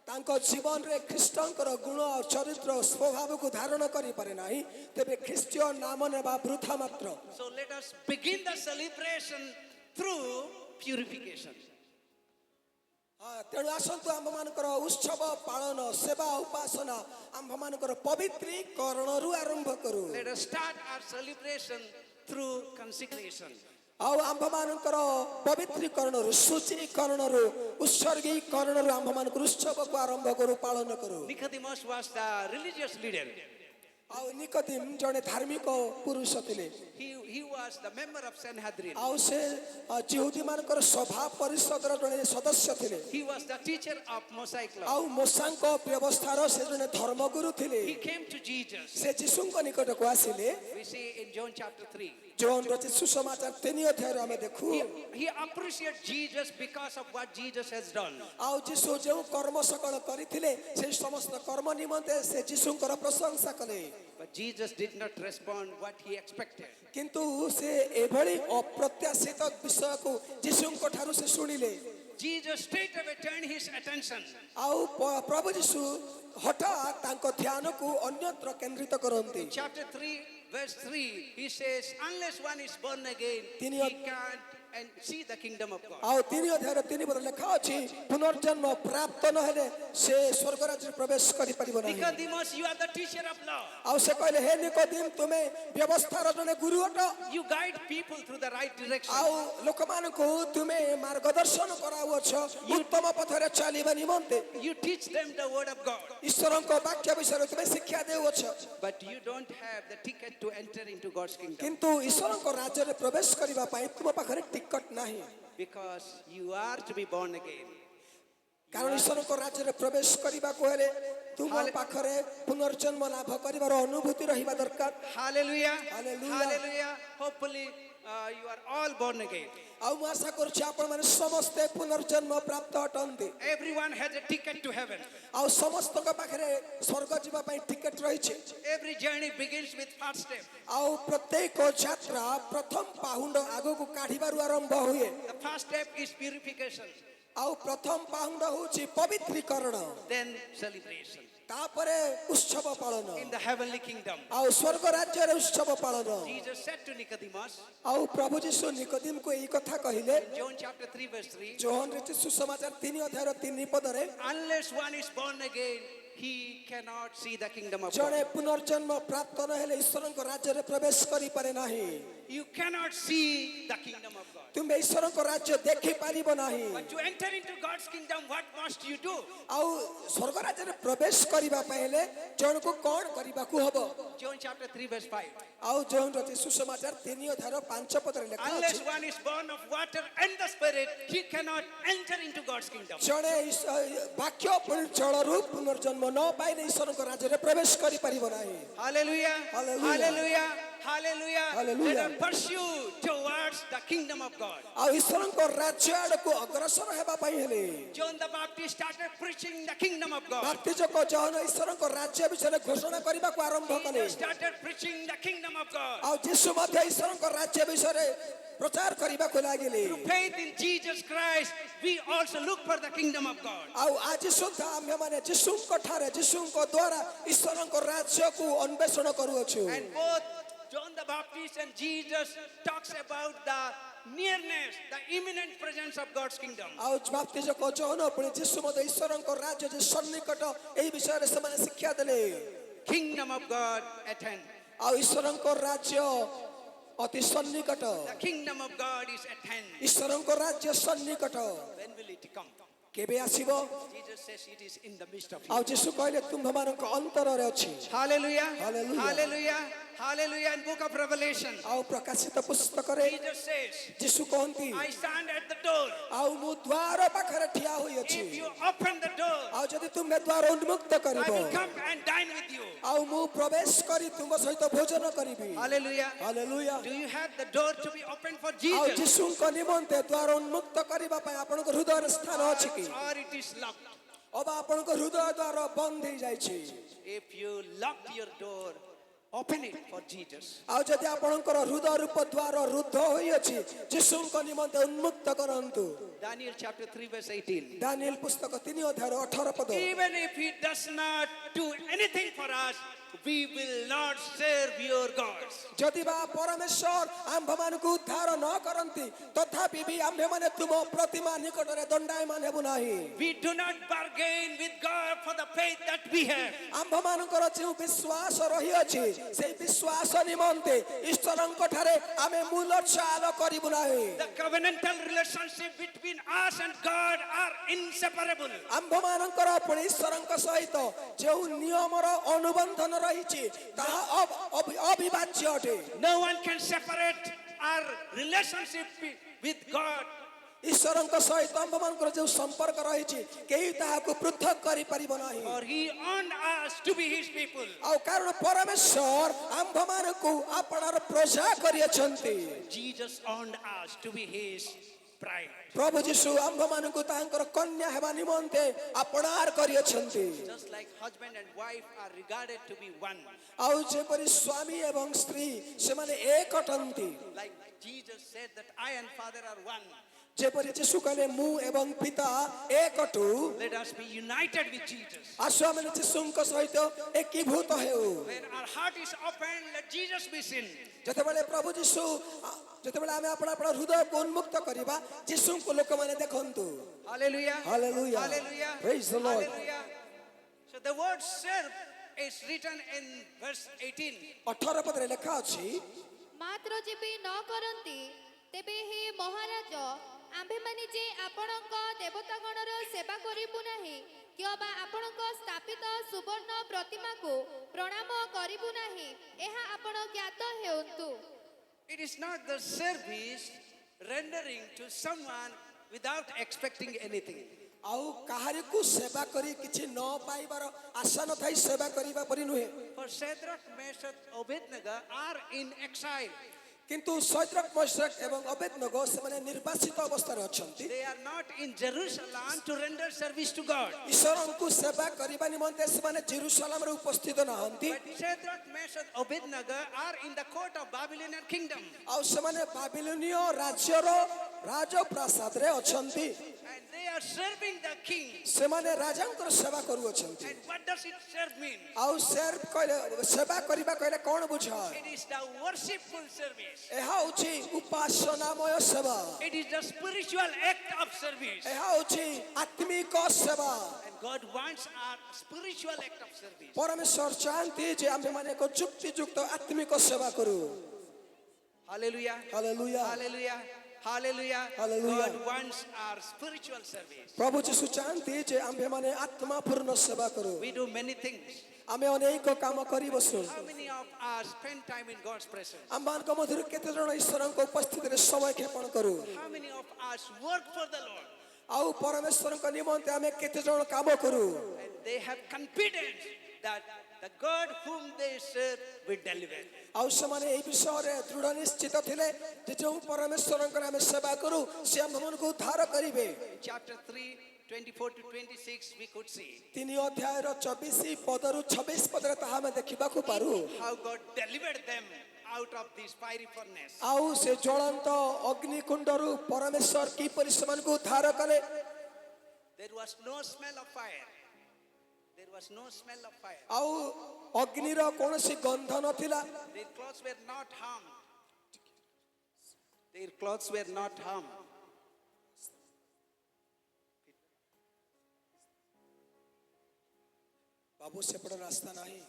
ତାଙ୍କ ଜୀବନରେ ଖ୍ରୀଷ୍ଟଙ୍କର ଗୁଣ ଆଉ ଚରିତ୍ର ସ୍ୱଭାବକୁ ଧାରଣ କରିପାରେ ନାହିଁ ତେବେ ଖ୍ରୀଷ୍ଟୀୟ ନାମ ନେବା ବୃଥା ମାତ୍ର। So let us begin the celebration through purification. ତେଣୁ ଆସନ୍ତୁ ଆମ୍ଭମାନଙ୍କର ଉତ୍ସବ ପାଳନ ସେବା ଉପାସନା ଆମ୍ଭମାନଙ୍କର ପବିତ୍ରୀକରଣରୁ ଆରମ୍ଭ କରୁ। Let us start our celebration through consecration. ଆଉ ଆମ୍ଭମାନଙ୍କର ପବିତ୍ରୀକରଣରୁ ସୂଚୀକରଣରୁ ଉତ୍ସର୍ଗୀକରଣରୁ ଆମ୍ଭମାନଙ୍କର ଉତ୍ସବକୁ ଆରମ୍ଭ କରୁ ପାଳନ କରୁ। Nicodemus was the religious leader. ଆଉ ନିକୋଦିମ ଜଣେ ଧାର୍ମିକ ପୁରୁଷ ଥିଲେ। He was the member of Sanhedrin. ଆଉ ସେ ଯିହୁଦୀମାନଙ୍କର ସଭା ପରିଷଦର ଜଣେ ସଦସ୍ୟ ଥିଲେ। He was the teacher of Mosaic law. ଆଉ ମୋସାଙ୍କ ବ୍ୟବସ୍ଥାର ସେ ଜଣେ ଧର୍ମଗୁରୁ ଥିଲେ। He came to Jesus. ସେ ଯୀଶୁଙ୍କ ନିକଟକୁ ଆସିଲେ। We see in John chapter 3. ଜୋହନ ରଚିତ ସୁସମାଚାର 3 ଅଧ୍ୟାୟରେ ଆମେ ଦେଖୁ He appreciates Jesus because of what Jesus has done. ଆଉ ଯୀଶୁ ଯେଉଁ କର୍ମ ସକଳ କରିଥିଲେ ସେ ସମସ୍ତ କର୍ମ ନିମନ୍ତେ ସେ ଯୀଶୁଙ୍କର ପ୍ରଶଂସା କଲେ। But Jesus did not respond what he expected. କିନ୍ତୁ ସେ ଏଭଳି ଅପ୍ରତ୍ୟାଶିତ ବିଷୟକୁ ଯୀଶୁଙ୍କ ଠାରୁ ସେ ଶୁଣିଲେ। Jesus straight away turned his attention. ଆଉ ପ୍ରଭୁ ଯୀଶୁ ହଠାତ୍ ତାଙ୍କ ଧ୍ୟାନକୁ ଅନ୍ୟତ୍ର କେନ୍ଦ୍ରିତ କରନ୍ତି। Chapter 3 verse 3 he says unless one is born again Tini- he can't and see the kingdom of God. ଆଉ 3 ଅଧ୍ୟାୟର 3 ପଦ ଲେଖା ଅଛି ପୁନର୍ଜନ୍ମ ପ୍ରାପ୍ତ ନହେଲେ ସେ ସ୍ୱର୍ଗ ରାଜ୍ୟରେ ପ୍ରବେଶ କରିପାରିବ ନାହିଁ। Nicodemus, you are the teacher of law. ଆଉ ସେ କହିଲେ ହେ ନିକୋଦିମ ତୁମେ ବ୍ୟବସ୍ଥାର ଜଣେ ଗୁରୁ ଅଟ। You guide people through the right direction. ଆଉ ଲୋକମାନଙ୍କୁ ତୁମେ ମାର୍ଗଦର୍ଶନ କରାଉଅଛ ଉତ୍ତମ ପଥରେ ଚାଲିବା ନିମନ୍ତେ। You teach them the word of God. ଈଶ୍ୱରଙ୍କ ବାକ୍ୟ ବିଷୟରେ ତୁମେ ଶିକ୍ଷା ଦେଉଅଛ But you don't have the ticket to enter into God's kingdom. କିନ୍ତୁ ଈଶ୍ୱରଙ୍କ ରାଜ୍ୟରେ ପ୍ରବେଶ କରିବା ପାଇଁ ତୁମ ପାଖରେ ଟିକଟ ନାହିଁ। Because you are to be born again. କାରଣ ଈଶ୍ୱରଙ୍କ ରାଜ୍ୟରେ ପ୍ରବେଶ କରିବାକୁ ହେଲେ ତୁମ ପାଖରେ ପୁନର୍ଜନ୍ମ ଲାଭ କରିବାର ଅନୁଭୂତି ରହିବା ଦରକାର। Hallelujah. Hallelujah. Hallelujah. Hopefully you are all born again. ଆଉ ମୁଁ ଆଶା କରୁଛି ଆପଣମାନେ ସମସ୍ତେ ପୁନର୍ଜନ୍ମ ପ୍ରାପ୍ତ ଅଟନ୍ତି। Everyone has a ticket to heaven. ଆଉ ସମସ୍ତଙ୍କ ପାଖରେ ସ୍ୱର୍ଗ ଯିବା ପାଇଁ ଟିକେଟ ରହିଛି। Every journey begins with first step. ଆଉ ପ୍ରତ୍ୟେକ ଯାତ୍ରା ପ୍ରଥମ ପାହୁଣ୍ଡ ଆଗକୁ କାଢିବାରୁ ଆରମ୍ଭ ହୁଏ। The first step is purification, ଆଉ ପ୍ରଥମ ପାହୁଣ୍ଡ ହେଉଛି ପବିତ୍ରୀକରଣ, then celebration ତାପରେ ଉତ୍ସବ ପାଳନ, in the heavenly kingdom. ଆଉ ସ୍ୱର୍ଗ ରାଜ୍ୟରେ ଉତ୍ସବ ପାଳନ। Jesus said to Nicodemus, ଆଉ ପ୍ରଭୁ ଯୀଶୁ ନିକୋଦିମକୁ ଏହି କଥା କହିଲେ John chapter 3 verse 3, ଯୋହନରେ ସୁସମାଚାର 3 ଅଧ୍ୟାୟର 3 ପଦରେ, unless one is born again, he cannot see the kingdom of ଜଣେ God. ପୁନର୍ଜନ୍ମ ପ୍ରାପ୍ତ ନହେଲେ ଈଶ୍ୱରଙ୍କ ରାଜ୍ୟରେ ପ୍ରବେଶ କରିପାରେ ନାହିଁ। You cannot see the kingdom of God. ତୁମେ ଈଶ୍ୱରଙ୍କ ରାଜ୍ୟ ଦେଖିପାରିବ ନାହିଁ। But to enter into God's kingdom, what must you do? ଆଉ ସ୍ୱର୍ଗ ରାଜ୍ୟରେ ପ୍ରବେଶ କରିବା ପାଇଁ ହେଲେ ଜଣକୁ କ'ଣ କରିବାକୁ ହବ? John chapter 3 verse 5. ଆଉ ଯୋହନରେ ସୁସମାଚାର 3 ଅଧ୍ୟାୟର 5 ପଦରେ ଲେଖା ଅଛି, Unless one is born of water and the spirit, he cannot enter into God's kingdom. ଜଣେ ବାକ୍ୟ ପୁଣି ଜଳରୁ ପୁନର୍ଜନ୍ମ ନ ପାଇଲେ ଈଶ୍ୱରଙ୍କ ରାଜ୍ୟରେ ପ୍ରବେଶ କରିପାରିବ ନାହିଁ। Hallelujah. Hallelujah. Hallelujah. Hallelujah. Hallelujah. Let us pursue towards the kingdom of God. ଆଉ ଈଶ୍ୱରଙ୍କ ରାଜ୍ୟ ଆଡ଼କୁ ଅଗ୍ରସର ହେବା ପାଇଁ ହେଲେ John the Baptist started preaching the kingdom of God. ବାପ୍ତିଜକ ଜହନ ଈଶ୍ୱରଙ୍କ ରାଜ୍ୟ ବିଷୟରେ ଘୋଷଣା କରିବାକୁ ଆରମ୍ଭ କଲେ। Jesus started preaching the kingdom of God. ଆଉ ଯୀଶୁ ମଧ୍ୟ ଈଶ୍ୱରଙ୍କ ରାଜ୍ୟ ବିଷୟରେ ପ୍ରଚାର କରିବାକୁ ଲାଗିଲେ। Through faith in Jesus Christ, we also look for the kingdom of God. ଆଉ ଆଜି ସୁଦ୍ଧା ଆମ୍ଭେମାନେ ଯୀଶୁଙ୍କ ଠାରେ ଯୀଶୁଙ୍କ ଦ୍ୱାରା ଈଶ୍ୱରଙ୍କ ରାଜ୍ୟକୁ ଅନ୍ୱେଷଣ କରୁଅଛୁ। And both John the Baptist and Jesus talks about the nearness, the imminent presence of God's kingdom. ଆଉ ବାପ୍ତିଜକ ଜହନ ପୁଣି ଯୀଶୁ ମଧ୍ୟ ଈଶ୍ୱରଙ୍କ ରାଜ୍ୟ ଯେ ସନ୍ନିକଟ ଏହି ବିଷୟରେ ସେମାନେ ଶିକ୍ଷା ଦେଲେ। Kingdom of God at hand. ଆଉ ଈଶ୍ୱରଙ୍କ ରାଜ୍ୟ ଅତି ସନ୍ନିକଟ। The kingdom of God is at hand. ଈଶ୍ୱରଙ୍କ ରାଜ୍ୟ ସନ୍ନିକଟ। When will it come? କେବେ ଆସିବ? Jesus says it is in the midst of you. ଆଉ ଯୀଶୁ କହିଲେ ତୁମ୍ଭମାନଙ୍କ ଅନ୍ତରରେ ଅଛି। Hallelujah. Hallelujah. Hallelujah. Hallelujah. In book of Revelation, ଆଉ ପ୍ରକାଶିତ ପୁସ୍ତକରେ Jesus says, ଯୀଶୁ କହନ୍ତି, I stand at the door. ଆଉ ମୁଁ ଦ୍ୱାର ପାଖରେ ଠିଆ ହୋଇଅଛି। If you open the door, ଆଉ ଯଦି ତୁମେ ଦ୍ୱାର ଉନ୍ମୁକ୍ତ I କରିବ, will come and dine with you. ଆଉ ମୁଁ ପ୍ରବେଶ କରି ତୁମ ସହିତ ଭୋଜନ କରିବି। Hallelujah. Hallelujah. Do you have the door to be open for ଆଉ Jesus? ଯୀଶୁଙ୍କ ନିମନ୍ତେ ଦ୍ୱାର ଉନ୍ମୁକ୍ତ କରିବା ପାଇଁ ଆପଣଙ୍କ ହୃଦୟରେ ସ୍ଥାନ ଅଛି କି? Or it is locked? ଅବା ଆପଣଙ୍କ ହୃଦୟ ଦ୍ୱାର ବନ୍ଦ ହେଇଯାଇଛି? If you lock your door, open it for Jesus. ଆଉ ଯଦି ଆପଣଙ୍କର ହୃଦୟ ରୂପ ଦ୍ୱାର ରୁଦ୍ଧ ହୋଇଅଛି, ଯୀଶୁଙ୍କ ନିମନ୍ତେ ଉନ୍ମୁକ୍ତ କରନ୍ତୁ। Daniel chapter 3 verse 18. ଦାନିଏଲ ପୁସ୍ତକ 3 ଅଧ୍ୟାୟର 18 ପଦ। Even if he does not do anything for us, we will not serve your gods. ଯଦି ବା ପରମେଶ୍ୱର ଆମ୍ଭମାନଙ୍କୁ ଉଦ୍ଧାର ନ କରନ୍ତି, ତଥାପି ବି ଆମ୍ଭେମାନେ ତୁମ ପ୍ରତିମା ନିକଟରେ ଦଣ୍ଡାୟମାନ ହେବୁ ନାହିଁ। We do not bargain with God for the faith that we have. ଆମ୍ଭମାନଙ୍କର ଯେଉଁ ବିଶ୍ୱାସ ରହିଅଛି, ସେଇ ବିଶ୍ୱାସ ନିମନ୍ତେ ଈଶ୍ୱରଙ୍କ ଠାରେ ଆମେ ମୂଲ ଚାଲ କରିବୁ ନାହିଁ। The covenantal relationship between us and God are inseparable. ଆମ୍ଭମାନଙ୍କର ପୁଣି ଈଶ୍ୱରଙ୍କ ସହିତ ଯେଉଁ ନିୟମର ଅନୁବନ୍ଧନ ରହିଛି, ତାହା ଅବିଭାଜ୍ୟ ଅଟେ। No one can separate our relationship with God. ଈଶ୍ୱରଙ୍କ ସହିତ ଆମ୍ଭମାନଙ୍କର ଯେଉଁ ସମ୍ପର୍କ ରହିଛି, କେହି ତାହାକୁ ପୃଥକ କରିପାରିବ ନାହିଁ। For he owned us to be his people. ଆଉ କାରଣ ପରମେଶ୍ୱର ଆମ୍ଭମାନଙ୍କୁ ଆପଣାର ପ୍ରଜା କରିଅଛନ୍ତି। Jesus owned us to be his bride. ପ୍ରଭୁ ଯୀଶୁ ଆମ୍ଭମାନଙ୍କୁ ତାଙ୍କର କନ୍ୟା ହେବା ନିମନ୍ତେ ଆପଣାର କରିଅଛନ୍ତି। Just like husband and wife are regarded to be one. ଆଉ ଯେପରି ସ୍ୱାମୀ ଏବଂ ସ୍ତ୍ରୀ ସେମାନେ ଏକ ଅଟନ୍ତି, Like Jesus said that I and Father are one. ଯେପରି ଯୀଶୁ କହିଲେ ମୁଁ ଏବଂ ପିତା ଏକଟୁ, Let us be united with Jesus. ଆସୁ ଆମେ ଯୀଶୁଙ୍କ ସହିତ ଏକୀଭୂତ ହେଉ। When our heart is open, let Jesus be seen. ଯେତେବେଳେ ପ୍ରଭୁ ଯୀଶୁ ଯେତେବେଳେ ଆମେ ଆପଣ ହୃଦୟକୁ ଉନ୍ମୁକ୍ତ କରିବା, ଯୀଶୁଙ୍କୁ ଲୋକମାନେ ଦେଖନ୍ତୁ। Hallelujah. Hallelujah. Hallelujah. Praise the Lord. Hallelujah. So the word serve is written in verse 18. 18 ପଦରେ ଲେଖା ଅଛି, ମାତ୍ର ଯେବେ ନ କରନ୍ତି, ତେବେ ହେ ମହାରାଜ, ଆମ୍ଭେମାନେ ଯେ ଆପଣଙ୍କ ଦେବତାଗଣର ସେବା କରିବୁ ନାହିଁ, କିମ୍ବା ଆପଣଙ୍କ ସ୍ଥାପିତ ସୁବର୍ଣ୍ଣ ପ୍ରତିମାକୁ ପ୍ରଣାମ କରିବୁ ନାହିଁ, ଏହା ଆପଣ ଜ୍ଞାତ ହେଉନ୍ତୁ। It is not the service rendering to someone without expecting anything. ଆଉ କାହାରିକୁ ସେବା କରି କିଛି ନ ପାଇବାର ଆଶା ନଥାଇ ସେବା କରିବା ପରି ନୁହେଁ। For Shadrach, Meshach, Abednego are in exile. କିନ୍ତୁ ସୈଦ୍ରକ ମୈଶକ ଏବଂ ଅବେଦନଗୋ ସେମାନେ ନିର୍ବାସିତ ଅବସ୍ଥାରେ ଅଛନ୍ତି They are not in Jerusalem to render service to God. ଈଶ୍ୱରଙ୍କୁ ସେବା କରିବା ନିମନ୍ତେ ସେମାନେ ଜେରୁସାଲେମରେ ଉପସ୍ଥିତ ନାହାନ୍ତି But Shadrach, Meshach, Abednego are in the court of Babylonian kingdom. ଆଉ ସେମାନେ ବାବିଲୋନୀୟ ରାଜ୍ୟର ରାଜପ୍ରାସାଦରେ ଅଛନ୍ତି And they are serving the king. ସେମାନେ ରାଜାଙ୍କର ସେବା କରୁଅଛନ୍ତି And what does it serve mean? ଆଉ ସେବା କରିବା କହିଲେ କ'ଣ ବୁଝାଏ It is the worshipful service. ଏହା ହେଉଛି ଉପାସନାମୟ ସେବା It is the spiritual act of service. ଏହା ହେଉଛି ଆତ୍ମିକ ସେବା And God wants our spiritual act of service. ପରମେଶ୍ୱର ଚାହାନ୍ତି ଯେ ଆମ୍ଭେମାନେ ଏକ ଯୁକ୍ତିଯୁକ୍ତ ଆତ୍ମିକ ସେବା କରୁ Hallelujah. Hallelujah Hallelujah. Hallelujah. Hallelujah. God wants our spiritual service. ପ୍ରଭୁ ଯୀଶୁ ଚାହାନ୍ତି ଯେ ଆମ୍ଭେମାନେ ଆତ୍ମାପୂର୍ଣ୍ଣ ସେବା କରୁ We do many things. ଆମେ ଅନେକ କାମ କରି ବସୁ How many of us spend time in God's presence? ଆମମାନଙ୍କ ମଧ୍ୟରୁ କେତେ ଜଣ ଈଶ୍ୱରଙ୍କ ଉପସ୍ଥିତିରେ ସମୟ କ୍ଷେପଣ କରୁ How many of us work for the Lord? ଆଉ ପରମେଶ୍ୱରଙ୍କ ନିମନ୍ତେ ଆମେ କେତେ ଜଣ କାମ କରୁ And they have confidence that the God whom they serve will deliver. ଆଉ ସେମାନେ ଏହି ବିଷୟରେ ଦୃଢ଼ ନିଶ୍ଚିତ ଥିଲେ ଯେ ଯେଉଁ ପରମେଶ୍ୱରଙ୍କର ଆମେ ସେବା କରୁ ସେ ଆମମାନଙ୍କୁ ଉଦ୍ଧାର କରିବେ Chapter 3, 24 to 26, we could see 3 ଅଧ୍ୟାୟର 24 ପଦରୁ 26 ପଦରେ ତାହା ଆମେ ଦେଖିବାକୁ ପାରୁ how God delivered them out of this fiery furnace. ଆଉ ସେ ଜ୍ୱଳନ୍ତ ଅଗ୍ନିକୁଣ୍ଡରୁ ପରମେଶ୍ୱର କିପରି ସେମାନଙ୍କୁ ଉଦ୍ଧାର କଲେ There was no smell of fire. There was no smell of fire. ଆଉ ଅଗ୍ନିର କୌଣସି ଗନ୍ଧ ନଥିଲା Their clothes were not harmed. Their clothes were not harmed. ବାବୁ ସେପଟ ରାସ୍ତା ନାହିଁ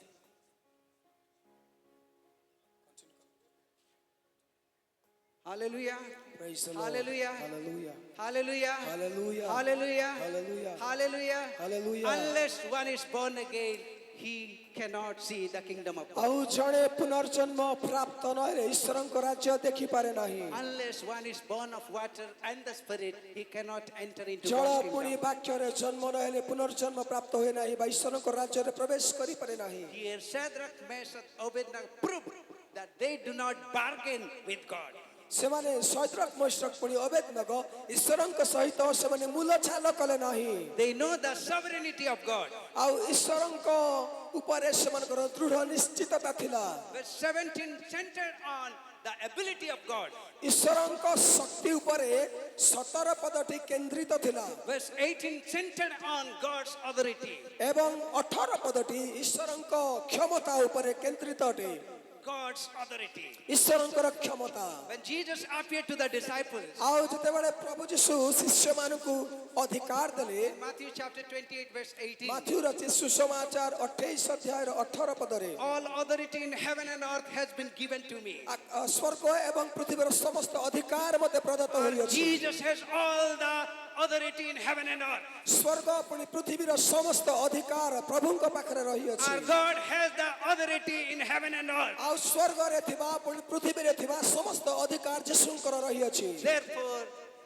Hallelujah. Praise the Lord. Hallelujah. Hallelujah. Hallelujah. Hallelujah. Hallelujah. Hallelujah. Hallelujah. Hallelujah. Unless one is born again, he cannot see the kingdom of God. ଆଉ ଜଣେ ପୁନର୍ଜନ୍ମ ପ୍ରାପ୍ତ ନହେଲେ ଈଶ୍ୱରଙ୍କ ରାଜ୍ୟ ଦେଖିପାରେ ନାହିଁ Unless one is born of water and the spirit, he cannot enter into ଜଳ God's ପୁଣି kingdom. ବାକ୍ୟରେ ଜନ୍ମ ନହେଲେ ପୁନର୍ଜନ୍ମ ପ୍ରାପ୍ତ ହୁଏ ନାହିଁ ବା ଈଶ୍ୱରଙ୍କ ରାଜ୍ୟରେ ପ୍ରବେଶ କରିପାରେ ନାହିଁ Here, Shadrach, Meshach, Abednego proved that they do not bargain with God. ସେମାନେ ସୈଦ୍ରକ ମୈଶକ ପୁଣି ଅବେଦନଗ ଈଶ୍ୱରଙ୍କ ସହିତ ସେମାନେ ମୂଲଚାଲ କଲେ ନାହିଁ They know the sovereignty of God. ଆଉ ଈଶ୍ୱରଙ୍କ ଉପରେ ସେମାନଙ୍କର ଦୃଢ଼ ନିଶ୍ଚିତତା ଥିଲା Verse 17 centered on the ability of God. ଈଶ୍ୱରଙ୍କ ଶକ୍ତି ଉପରେ 17 ପଦଟି କେନ୍ଦ୍ରିତ ଥିଲା Verse 18 centered on God's authority. ଏବଂ 18 ପଦଟି ଈଶ୍ୱରଙ୍କ କ୍ଷମତା ଉପରେ କେନ୍ଦ୍ରିତ ଅଟେ God's authority. ଈଶ୍ୱରଙ୍କର କ୍ଷମତା When Jesus appeared to the disciples, ଆଉ ଯେତେବେଳେ ପ୍ରଭୁ ଯୀଶୁ ଶିଷ୍ୟମାନଙ୍କୁ ଅଧିକାର ଦେଲେ Matthew chapter 28, verse 18, ମାଥ୍ୟୁର ସୁସମାଚାର 28 ଅଧ୍ୟାୟର 18 ପଦରେ all authority in heaven and earth has been given to me. ସ୍ୱର୍ଗ ଏବଂ ପୃଥିବୀର ସମସ୍ତ ଅଧିକାର ମୋତେ ପ୍ରଦତ୍ତ ହୋଇଅଛି Jesus has all the authority in heaven and earth. ସ୍ୱର୍ଗ ପୁଣି ପୃଥିବୀର ସମସ୍ତ ଅଧିକାର ପ୍ରଭୁଙ୍କ ପାଖରେ ରହିଅଛି Our God has the authority in heaven and earth. ଆଉ ସ୍ୱର୍ଗରେ ଥିବା ପୁଣି ପୃଥିବୀରେ ଥିବା ସମସ୍ତ ଅଧିକାର ଯୀଶୁଙ୍କର ରହିଅଛି Therefore,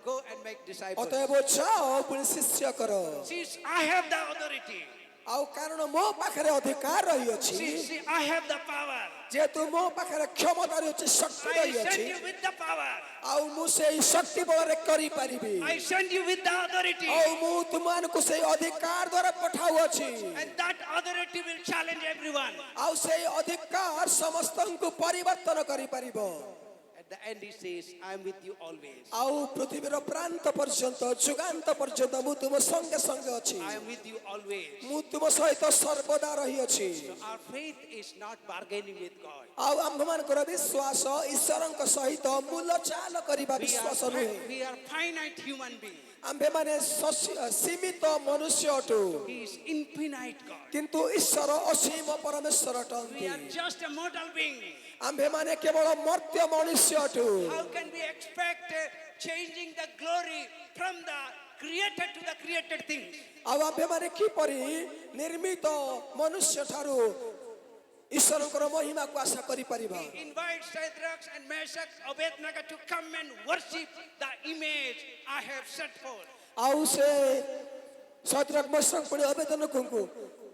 go and make disciples. ଅତଏବ ଯାଅ ପୁଣି ଶିଷ୍ୟ କର Since I have the authority, ଆଉ କାରଣ ମୋ ପାଖରେ ଅଧିକାର ରହିଅଛି since I have the power, ଯେହେତୁ ମୋ ପାଖରେ କ୍ଷମତା ରହିଅଛି ଶକ୍ତି I ରହିଅଛି send you with the power. ଆଉ ମୁଁ ସେଇ ଶକ୍ତି ବଳରେ କରିପାରିବି I send you with the authority. ଆଉ ମୁଁ ତୁମମାନଙ୍କୁ ସେଇ ଅଧିକାର ଦ୍ୱାରା ପଠାଉଅଛି And that authority will challenge everyone. ଆଉ ସେଇ ଅଧିକାର ସମସ୍ତଙ୍କୁ ପରିବର୍ତ୍ତନ କରିପାରିବ At the end he says, I am with you always. ଆଉ ପୃଥିବୀର ପ୍ରାନ୍ତ ପର୍ଯ୍ୟନ୍ତ ଯୁଗାନ୍ତ ପର୍ଯ୍ୟନ୍ତ ମୁଁ ତୁମ ସଙ୍ଗେ ସଙ୍ଗେ ଅଛି I am with you always. ମୁଁ ତୁମ ସହିତ ସର୍ବଦା ରହିଅଛି So our faith is not bargaining with God. ଆଉ ଆମ୍ଭମାନଙ୍କର ବିଶ୍ୱାସ ଈଶ୍ୱରଙ୍କ ସହିତ ମୂଲଚାଲ କରିବା ବିଶ୍ୱାସ ନୁହେଁ We are finite human beings. ଆମ୍ଭେମାନେ ସୀମିତ ମନୁଷ୍ୟ ଅଟୁ He is infinite God. କିନ୍ତୁ ଈଶ୍ୱର ଅସୀମ ପରମେଶ୍ୱର We ଅଟନ୍ତି are just a mortal being. ଆମ୍ଭେମାନେ କେବଳ ମର୍ତ୍ତ୍ୟ ମନୁଷ୍ୟ ଅଟୁ How can we expect changing the glory from the created to the created things? ଆଉ ଆମ୍ଭେମାନେ କିପରି ନିର୍ମିତ ମନୁଷ୍ୟ ଠାରୁ ଈଶ୍ୱରଙ୍କର ମହିମାକୁ ଆଶା କରିପାରିବା He invites Shadrach and Meshach, Abednego to come and worship the image I have set forth. ଆଉ ସେ ସୈଦ୍ରକ ମେଶକ ପୁଣି ଅବେଦନକୁ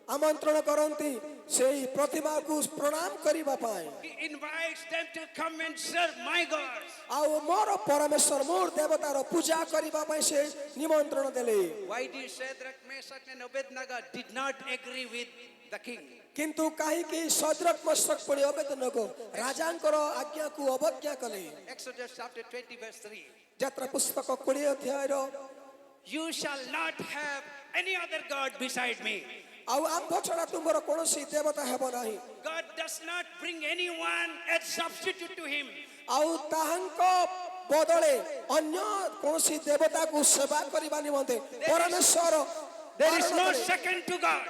ଆମନ୍ତ୍ରଣ କରନ୍ତି ସେଇ ପ୍ରତିମାକୁ ପ୍ରଣାମ କରିବା ପାଇଁ। He invites them to come and serve my gods. ଆଉ ମୋର ପରମେଶ୍ୱର ମୋର ଦେବତାର ପୂଜା କରିବା ପାଇଁ ସେ ନିମନ୍ତ୍ରଣ ଦେଲେ। Why did Shadrach, Meshach, and Abednego did not agree with the king? କିନ୍ତୁ କାହିଁକି ସଦ୍ରକ୍ ମେଶକ୍ ପରି ଅବେଦନଗୋ ରାଜାଙ୍କର ଆଜ୍ଞାକୁ ଅବଜ୍ଞା କଲେ? Exodus chapter 20 verse 3. ଯାତ୍ରା ପୁସ୍ତକ 20 ଅଧ୍ୟାୟର You shall not have any other god beside me. ଆଉ ଆମ୍ଭ ଛଡ଼ା ତୁମର କୌଣସି ଦେବତା ହେବ ନାହିଁ। God does not bring anyone as substitute to him. ଆଉ ତାହାଙ୍କ ବଦଳେ ଅନ୍ୟ କୌଣସି ଦେବତାକୁ ସେବା କରିବା ନିମନ୍ତେ ପରମେଶ୍ୱର There is ବାରଣ no କଲେ। second to God.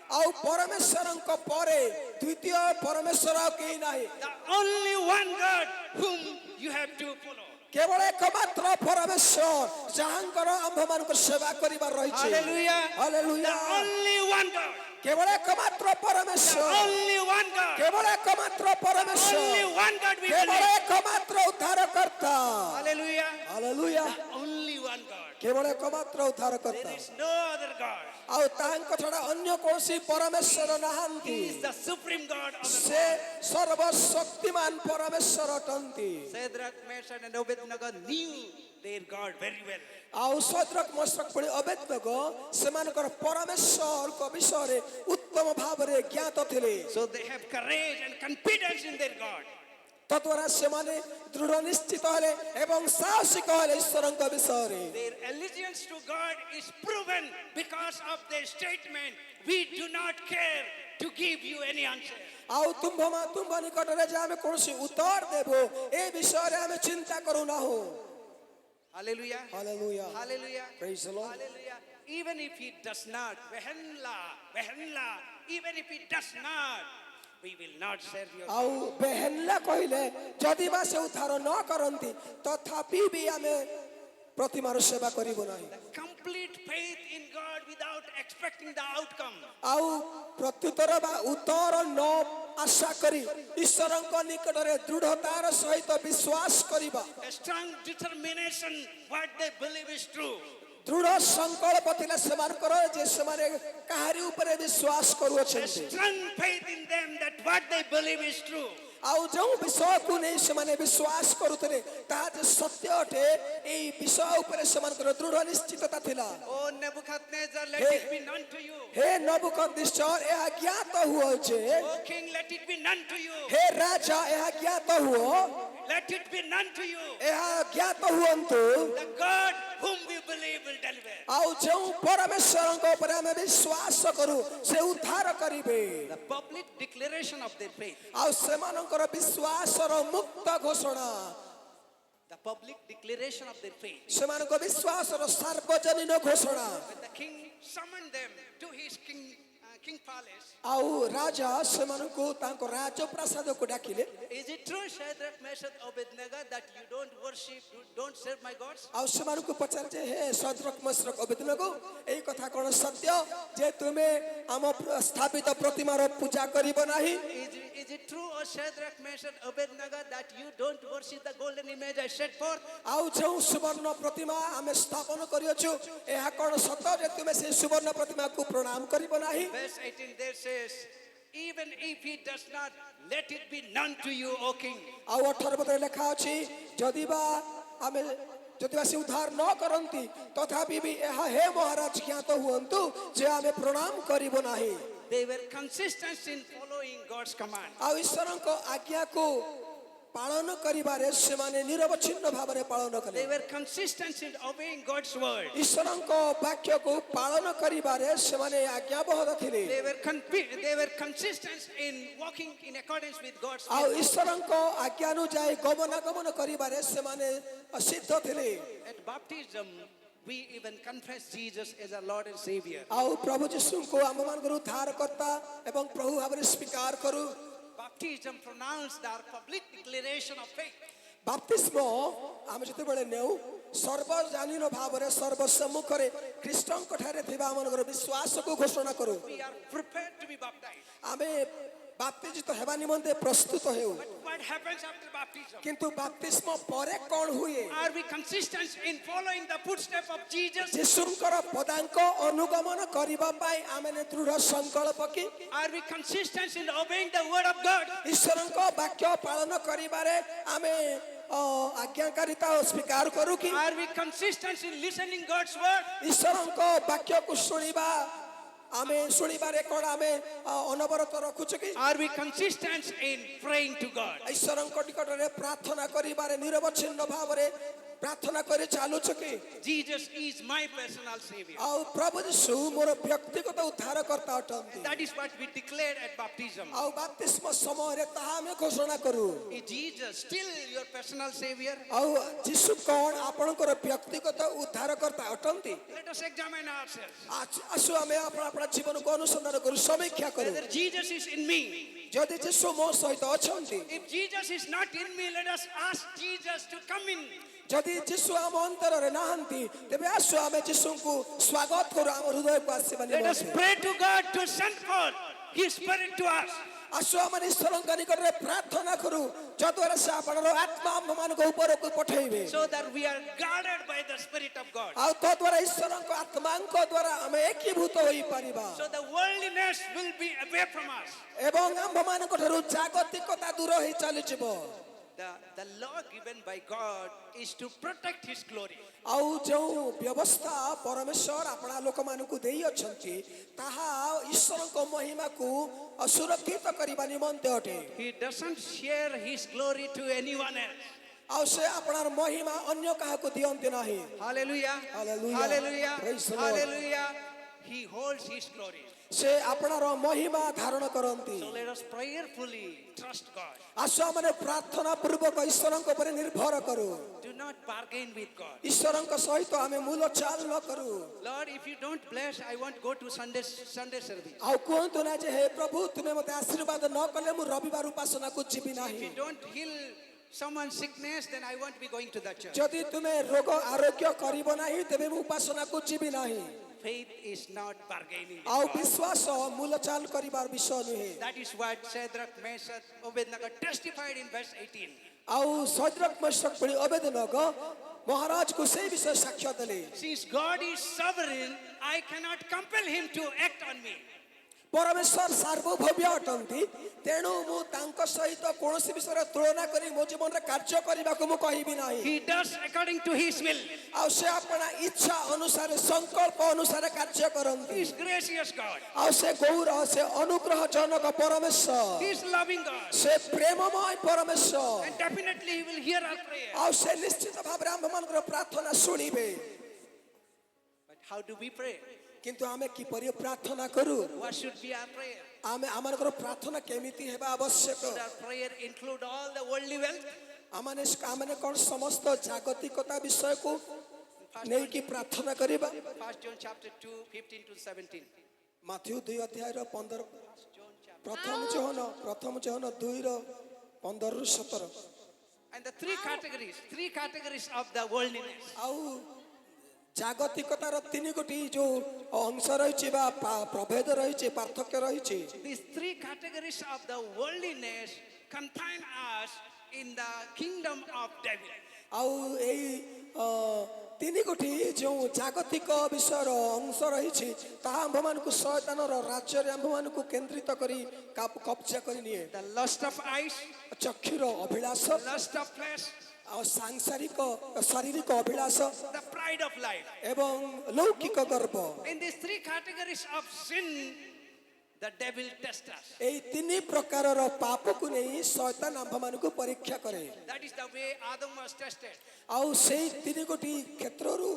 ଆଉ ପରମେଶ୍ୱରଙ୍କ ପରେ ଦ୍ୱିତୀୟ ପରମେଶ୍ୱର ଆଉ କେହି ନାହିଁ। The only one God whom you have to follow. କେବଳ એકમાત્ર ପରମେଶ୍ୱର ଯାହାଙ୍କର ଆମ୍ଭମାନଙ୍କର ସେବା କରିବାର ରହିଛି। Hallelujah. Hallelujah. The only one God. କେବଳ એકମାତ୍ର The ପରମେଶ୍ୱର only one God. କେବଳ એકମାତ୍ର ପରମେଶ୍ୱର Only one God we କେବଳ believe. એકମାତ୍ର ଉଦ୍ଧାରକର୍ତ୍ତା। Hallelujah. Hallelujah. Only one God. କେବଳ એકମାତ୍ର ଉଦ୍ଧାରକର୍ତ୍ତା। There is no other God. ଆଉ ତାଙ୍କ ଛଡ଼ା ଅନ୍ୟ କୌଣସି ପରମେଶ୍ୱର ନାହାନ୍ତି। He is the supreme God of the ସେ ସର୍ବଶକ୍ତିମାନ ପରମେଶ୍ୱର ଅଟନ୍ତି। Shadrach, Meshach, and Abednego knew their God very well. ଆଉ ସଦ୍ରକ୍ ମେଶକ୍ ପରି ଅବେଦନଗୋ ସେମାନଙ୍କର ପରମେଶ୍ୱରଙ୍କ ବିଷୟରେ ଉତ୍ତମ ଭାବରେ ଜ୍ଞାତ ଥିଲେ। So they have courage and confidence in their God. ତଦ୍ୱାରା ସେମାନେ ଦୃଢ଼ ନିଶ୍ଚିତ ହେଲେ ଏବଂ ସାହସିକ ହେଲେ ଈଶ୍ୱରଙ୍କ ବିଷୟରେ। Their allegiance to God is proven because of their statement, we do not care to give you any answer. ଆଉ ତୁମ୍ଭ ନିକଟରେ ଯେ ଆମେ କୌଣସି ଉତ୍ତର ଦେବୁ ଏ ବିଷୟରେ ଆମେ ଚିନ୍ତା କରୁନାହୁଁ। Hallelujah. Hallelujah. Hallelujah. Praise the Lord. Hallelujah. Even if he does not, vehenla, even if he does not, we will not serve your God. ଆଉ ବେହେନଲା କହିଲେ ଯଦି ବା ସେ ଉଦ୍ଧାର ନ କରନ୍ତି ତଥାପି ବି ଆମେ ପ୍ରତିମାର ସେବା କରିବୁ ନାହିଁ। Complete faith in God without expecting the outcome. ଆଉ ପ୍ରତ୍ୟୁତ୍ତର ବା ଉତ୍ତର ନ ଆଶା କରି ଈଶ୍ୱରଙ୍କ ନିକଟରେ ଦୃଢ଼ତାର ସହିତ ବିଶ୍ୱାସ କରିବା। A strong determination what they believe is true. ଦୃଢ଼ ସଂକଳ୍ପ ଥିଲା ସେମାନଙ୍କର ଯେ ସେମାନେ କାହାରି ଉପରେ ବିଶ୍ୱାସ A କରୁଅଛନ୍ତି। strong faith in them that what they believe is true. ଆଉ ଯେଉଁ ବିଷୟକୁ ନେଇ ସେମାନେ ବିଶ୍ୱାସ କରୁଥିଲେ ତାହା ଯେ ସତ୍ୟ ଅଟେ ଏହି ବିଷୟ ଉପରେ ସେମାନଙ୍କର ଦୃଢ଼ ନିଶ୍ଚିତତା ଥିଲା। Oh Nebuchadnezzar, let Hey. it be known to you. ହେ ନବୁକଦ୍ନେଚ୍ଛର ଏହା ଜ୍ଞାତ ହୁଅ ଯେ Oh King, let it be known to you. ହେ ରାଜା ଏହା ଜ୍ଞାତ ହୁଅ Let it be known to you. ଏହା ଜ୍ଞାତ ହୁଅନ୍ତୁ The God whom we believe will deliver. ଆଉ ଯେଉଁ ପରମେଶ୍ୱରଙ୍କ ଉପରେ ଆମେ ବିଶ୍ୱାସ କରୁ ସେ ଉଦ୍ଧାର କରିବେ। The public declaration of their faith. ଆଉ ସେମାନଙ୍କର ବିଶ୍ୱାସର ମୁକ୍ତ ଘୋଷଣା The public declaration of their faith. ସେମାନଙ୍କ ବିଶ୍ୱାସର ସାର୍ବଜନୀନ ଘୋଷଣା। When the king summoned them to his king palace, ଆଉ ରାଜା ସେମାନଙ୍କୁ ତାଙ୍କ ରାଜପ୍ରାସାଦକୁ ଡାକିଲେ। is it true, Shadrach, Meshach, Abednego, that you don't worship, you don't serve my gods? ଆଉ ସେମାନଙ୍କୁ ପଚାରେ ଯେ ହେ ସଦ୍ରକ୍ ମେଶକ୍ ଅବେଦନଗୋ ଏଇ କଥା କଣ ସତ୍ୟ ଯେ ତୁମେ ଆମ ସ୍ଥାପିତ ପ୍ରତିମାର ପୂଜା କରିବ ନାହିଁ? Is it true, O Shadrach, Meshach, Abednego, that you don't worship the golden image I set forth? ଆଉ ଯେଉଁ ସୁବର୍ଣ୍ଣ ପ୍ରତିମା ଆମେ ସ୍ଥାପନ କରିଅଛୁ ଏହା କଣ ସତ ଯେ ତୁମେ ସେଇ ସୁବର୍ଣ୍ଣ ପ୍ରତିମାକୁ ପ୍ରଣାମ କରିବ ନାହିଁ? Verse 18 there says, even if he does not, let it be known to you, O king. ଆଉ 18 ପଦରେ ଲେଖା ଅଛି ଯଦି ବା ସେ ଉଦ୍ଧାର ନ କରନ୍ତି ତଥାପି ବି ଏହା ହେ ମହାରାଜ ଜ୍ଞାତ ହୁଅନ୍ତୁ ଯେ ଆମେ ପ୍ରଣାମ କରିବୁ ନାହିଁ। They were consistent in following God's command. ଆଉ ଈଶ୍ୱରଙ୍କ ଆଜ୍ଞାକୁ ପାଳନ କରିବାରେ ସେମାନେ ନିରବଚ୍ଛିନ୍ନ ଭାବରେ ପାଳନ କଲେ। They were consistent in obeying God's word. ଈଶ୍ୱରଙ୍କ ବାକ୍ୟକୁ ପାଳନ କରିବାରେ ସେମାନେ ଆଜ୍ଞାବଦ୍ଧ ଥିଲେ। They were consistent in walking in accordance with God's ଆଉ will. ଈଶ୍ୱରଙ୍କ ଆଜ୍ଞାନୁଯାୟୀ ଗମନାଗମନ କରିବାରେ ସେମାନେ ସିଦ୍ଧ ଥିଲେ। At baptism, we even confess Jesus as our Lord and Savior. ଆଉ ପ୍ରଭୁ ଯୀଶୁଙ୍କୁ ଆମମାନଙ୍କର ଉଦ୍ଧାରକର୍ତ୍ତା ଏବଂ ପ୍ରଭୁ ଭାବରେ ସ୍ୱୀକାର କରୁ। Baptism pronounced our public declaration of faith. ବାପ୍ତିସ୍ମ ଆମେ ଯେତେବେଳେ ନେଉ ସର୍ବଜନୀନ ଭାବରେ ସର୍ବସମ୍ମୁଖରେ ଖ୍ରୀଷ୍ଟଙ୍କ ଠାରେ ଥିବା ଆମମାନଙ୍କର ବିଶ୍ୱାସକୁ ଘୋଷଣା କରୁ। We are prepared to be baptized. ଆମେ ବାପ୍ତିଜିତ ହେବା ନିମନ୍ତେ ପ୍ରସ୍ତୁତ ହେଉ। But what happens after baptism? କିନ୍ତୁ ବାପ୍ତିସ୍ମ ପରେ କ'ଣ ହୁଏ? Are we consistent in following the footsteps of Jesus? ଯୀଶୁଙ୍କର ପଦାଙ୍କ ଅନୁଗମନ କରିବା ପାଇଁ ଆମେ ଦୃଢ ସଂକଳ୍ପ କି? Are we consistent in obeying the word of God? ଈଶ୍ୱରଙ୍କ ବାକ୍ୟ ପାଳନ କରିବାରେ ଆମେ ଆଜ୍ଞାକାରିତା ସ୍ୱୀକାର କରୁ କି? Are we consistent in listening God's word? ଈଶ୍ୱରଙ୍କ ବାକ୍ୟକୁ ଶୁଣିବା ଆମେ ଶୁଣିବାରେ କ'ଣ ଆମେ ଅନବରତ ରଖୁଛୁ କି? Are we consistent in praying to God? ଈଶ୍ୱରଙ୍କ ନିକଟରେ ପ୍ରାର୍ଥନା କରିବାରେ ନିରବଚ୍ଛିନ୍ନ ଭାବରେ ପ୍ରାର୍ଥନା କରି ଚାଲୁଛୁ କି? Jesus is my personal savior. ଆଉ ପ୍ରଭୁ ଯୀଶୁ ମୋର ବ୍ୟକ୍ତିଗତ ଉଦ୍ଧାରକର୍ତ୍ତା ଅଟନ୍ତି। That is what we declared at baptism. ଆଉ ବାପ୍ତିସ୍ମ ସମୟରେ ତାହା ଆମେ ଘୋଷଣା କରୁ। Is Jesus still your personal savior? ଆଉ ଯୀଶୁ କ'ଣ ଆପଣଙ୍କର ବ୍ୟକ୍ତିଗତ ଉଦ୍ଧାରକର୍ତ୍ତା ଅଟନ୍ତି? Let us examine ourselves. ଆସୁ ଆମେ ଆପଣ ଜୀବନକୁ ଅନୁସନ୍ଧାନ କରୁ, ସମୀକ୍ଷା କରୁ। Whether Jesus is in me. ଯଦି ଯୀଶୁ ମୋ ସହିତ ଅଛନ୍ତି, If Jesus is not in me, let us ask Jesus to come in. ଯଦି ଯୀଶୁ ଆମ ଅନ୍ତରରେ ନାହାନ୍ତି, ତେବେ ଆସୁ ଆମେ ଯୀଶୁଙ୍କୁ ସ୍ୱାଗତ କରୁ ଆମ ହୃଦୟକୁ ଆସିବା Let us ନିମନ୍ତେ। pray to God to send forth His Spirit to us. ଆସୁ ଆମେ ଈଶ୍ୱରଙ୍କ ନିକଟରେ ପ୍ରାର୍ଥନା କରୁ, ଯଦ୍ୱାରା ସେ ଆପଣଙ୍କର ଆତ୍ମା ଆମମାନଙ୍କ ଉପରକୁ ପଠେଇବେ। So that we are guarded by the Spirit of God. ଆଉ ତଦ୍ୱାରା ଈଶ୍ୱରଙ୍କ ଆତ୍ମାଙ୍କ ଦ୍ୱାରା ଆମେ ଏକୀଭୂତ ହୋଇପାରିବା So the worldliness will be away from us. ଏବଂ ଆମ୍ଭମାନଙ୍କ ଠାରୁ ଜାଗତିକତା ଦୂର ହେଇ ଚାଲିଯିବ। The law given by God is to protect His glory. ଆଉ ଯେଉଁ ବ୍ୟବସ୍ଥା ପରମେଶ୍ୱର ଆପଣା ଲୋକମାନଙ୍କୁ ଦେଇଅଛନ୍ତି, ତାହା ଈଶ୍ୱରଙ୍କ ମହିମାକୁ ସୁରକ୍ଷିତ କରିବା ନିମନ୍ତେ ଅଟେ। He doesn't share His glory to anyone else. ଆଉ ସେ ଆପଣାର ମହିମା ଅନ୍ୟ କାହାକୁ ଦିଅନ୍ତି ନାହିଁ। Hallelujah. Hallelujah. Hallelujah. Praise the Lord. Hallelujah. He holds His glory. ସେ ଆପଣାର ମହିମା ଧାରଣ କରନ୍ତି। So let us prayerfully trust God. ଆସୁ ଆମେ ପ୍ରାର୍ଥନା ପୂର୍ବକ ଈଶ୍ୱରଙ୍କ ଉପରେ ନିର୍ଭର କରୁ। Do not bargain with God. ଈଶ୍ୱରଙ୍କ ସହିତ ଆମେ ମୂଲ ଚାଲ ନ କରୁ। Lord, if you don't bless, I won't go to Sunday service. ଆଉ କୁହନ୍ତୁ ନା ଯେ ହେ ପ୍ରଭୁ ତୁମେ ମୋତେ ଆଶୀର୍ବାଦ ନ କଲେ ମୁଁ ରବିବାର ଉପାସନାକୁ ଯିବି If ନାହିଁ। you don't heal someone's sickness, then I won't be going to that church. ଯଦି ତୁମେ ରୋଗ ଆରୋଗ୍ୟ କରିବ ନାହିଁ, ତେବେ ମୁଁ ଉପାସନାକୁ ଯିବି ନାହିଁ। Faith is not bargaining with ଆଉ God. ବିଶ୍ୱାସ ମୂଲ ଚାଲ କରିବାର ବିଷୟ ନୁହେଁ। That is what Shadrach, Meshach, Abednego testified in verse 18. ଆଉ ସଦ୍ରକ୍ ମେଶକ୍ ଭଳି ଅବେଦନଗ ମହାରାଜକୁ ସେଇ ବିଷୟ ସାକ୍ଷ୍ୟ ଦେଲେ। Since God is sovereign, I cannot compel Him to act on me. ପରମେଶ୍ୱର ସାର୍ବଭୌମ୍ୟ ଅଟନ୍ତି, ତେଣୁ ମୁଁ ତାଙ୍କ ସହିତ କୌଣସି ବିଷୟରେ ତୁଳନା କରି ମୋ ଜୀବନରେ କାର୍ଯ୍ୟ କରିବାକୁ ମୁଁ କହିବି ନାହିଁ। He does according to His will. ଆଉ ସେ ଆପଣା ଇଚ୍ଛା ଅନୁସାରେ ସଂକଳ୍ପ ଅନୁସାରେ କାର୍ଯ୍ୟ କରନ୍ତି। He is gracious God. ଆଉ ସେ ଗୌର, ସେ ଅନୁଗ୍ରହଜନକ ପରମେଶ୍ୱର, He is loving God. ସେ ପ୍ରେମମୟ ପରମେଶ୍ୱର। And definitely He will hear our prayer. ଆଉ ସେ ନିଶ୍ଚିତ ଭାବରେ ଆମ୍ଭମାନଙ୍କର ପ୍ରାର୍ଥନା ଶୁଣିବେ। But how do we pray? କିନ୍ତୁ ଆମେ କିପରି ପ୍ରାର୍ଥନା କରୁ? What should be our prayer? ଆମେ ଆମମାନଙ୍କର ପ୍ରାର୍ଥନା କେମିତି ହେବା ଆବଶ୍ୟକ? Should our prayer include all the worldly wealth? ଆମେ କ'ଣ ସମସ୍ତ ଜାଗତିକତା ବିଷୟକୁ ନେଇକି ପ୍ରାର୍ଥନା କରିବା? 1 John chapter 2, 15 to 17. Matthew 2 ଅଧ୍ୟାୟର 15, John chapter. ପ୍ରଥମ John 2ର 15ରୁ 17। And the three categories of the worldliness. ଆଉ ଜାଗତିକତାର ତିନି ଗୋଟି ଯୋଉ ଅଂଶ ରହିଛି ବା ପ୍ରଭେଦ ରହିଛି, ପାର୍ଥକ୍ୟ ରହିଛି। These three categories of the worldliness confine us in the kingdom of devil. ଆଉ ଏଇ ତିନି ଗୋଟି ଯେଉଁ ଜାଗତିକ ବିଷୟର ଅଂଶ ରହିଛି, ତାହା ଆମ୍ଭମାନଙ୍କୁ ଶୟତାନର ରାଜ୍ୟରେ ଆମ୍ଭମାନଙ୍କୁ କେନ୍ଦ୍ରିତ କରି କବ୍ଜା କରି ନିଏ। The lust of eyes, ଚକ୍ଷୁର ଅଭିଳାଷ, the lust of flesh, ଆଉ ସାଂସାରିକ ଶାରୀରିକ ଅଭିଳାଷ the pride of life. ଏବଂ ଲୌକିକ ଗର୍ବ। In these three categories of sin, the devil tests us. ଏଇ ତିନି ପ୍ରକାରର ପାପକୁ ନେଇ ଶୟତାନ ଆମ୍ଭମାନଙ୍କୁ ପରୀକ୍ଷା କରେ। That is the way Adam was tested. ଆଉ ସେଇ ତିନି ଗୋଟି କ୍ଷେତ୍ରରୁ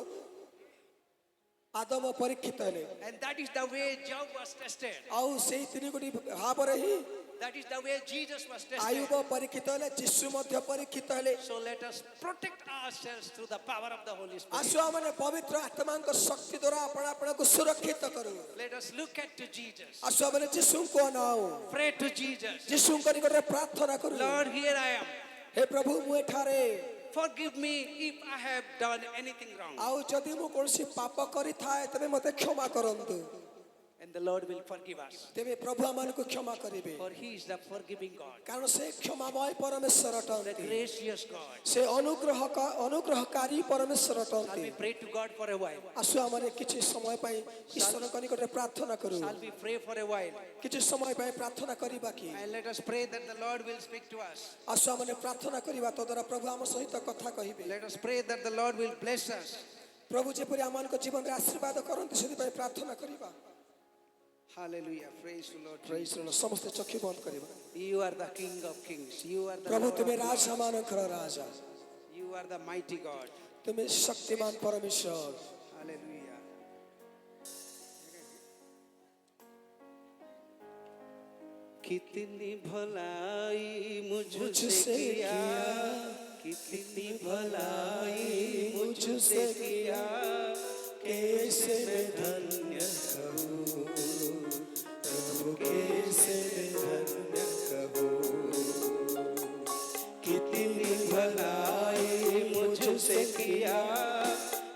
ଆଦମ ପରୀକ୍ଷିତ ହେଲେ। And that is the way Job was tested. ଆଉ ସେଇ ତିନି ଗୋଟି ଭାବରେ ହିଁ That is the way Jesus was tested. Ayub ପରୀକ୍ଷିତ ହେଲେ, ଯୀଶୁ ମଧ୍ୟ ପରୀକ୍ଷିତ ହେଲେ। So let us protect ourselves through the power of the Holy Spirit. ଆସୁ ଆମେ ପବିତ୍ର ଆତ୍ମାଙ୍କ ଶକ୍ତି ଦ୍ୱାରା ଆପଣଙ୍କୁ ସୁରକ୍ଷିତ କରୁ। Let us look at to Jesus. ଆସୁ ଆମେ ଯୀଶୁଙ୍କୁ ଅନାଉ, Pray to Jesus. ଯୀଶୁଙ୍କ ନିକଟରେ ପ୍ରାର୍ଥନା କରୁ। Lord, here I am. ହେ ପ୍ରଭୁ, ମୁଁ ଏଠାରେ। Forgive me if I have done anything wrong. ଆଉ ଯଦି ମୁଁ କୌଣସି ପାପ କରିଥାଏ, ତେବେ ମୋତେ କ୍ଷମା କରନ୍ତୁ। and the Lord will forgive us. ତେବେ ପ୍ରଭୁ ଆମମାନଙ୍କୁ କ୍ଷମା କରିବେ For He is the forgiving God, କାରଣ ସେ କ୍ଷମାମୟ ପରମେଶ୍ୱର the ଅଟନ୍ତି gracious God. ସେ ଅନୁଗ୍ରହକାରୀ ପରମେଶ୍ୱର Shall ଅଟନ୍ତି we pray to God for a while? ଆସୁ ଆମେ କିଛି ସମୟ ପାଇଁ ଈଶ୍ୱରଙ୍କ ନିକଟରେ ପ୍ରାର୍ଥନା କରୁ Shall we pray for a while? କିଛି ସମୟ ପାଇଁ ପ୍ରାର୍ଥନା କରିବା କି And let us pray that the Lord will speak to us. ଆସୁ ଆମେ ପ୍ରାର୍ଥନା କରିବା ତଦ୍ୱାରା ପ୍ରଭୁ ଆମ ସହିତ କଥା କହିବେ Let us pray that the Lord will bless us. ପ୍ରଭୁ ଯେପରି ଆମମାନଙ୍କ ଜୀବନରେ ଆଶୀର୍ବାଦ କରନ୍ତି ସେଥିପାଇଁ ପ୍ରାର୍ଥନା କରିବା Hallelujah. Praise the Lord. Praise the Lord. ସମସ୍ତେ ଚକ୍ଷୁ ବନ୍ଦ କରିବା You are the King of Kings. You are the ପ୍ରଭୁ Lord ତୁମେ of Lords. ରାଜାମାନଙ୍କର Raja You are the mighty God. ତୁମେ ଶକ୍ତିମାନ ପରମେଶ୍ୱର Hallelujah. कितनी भलाई मुझसे किया, कितनी भलाई मुझसे किया, कैसे मैं धन्य कहूँ, प्रभु कैसे मैं धन्य कहूँ। कितनी भलाई मुझसे किया,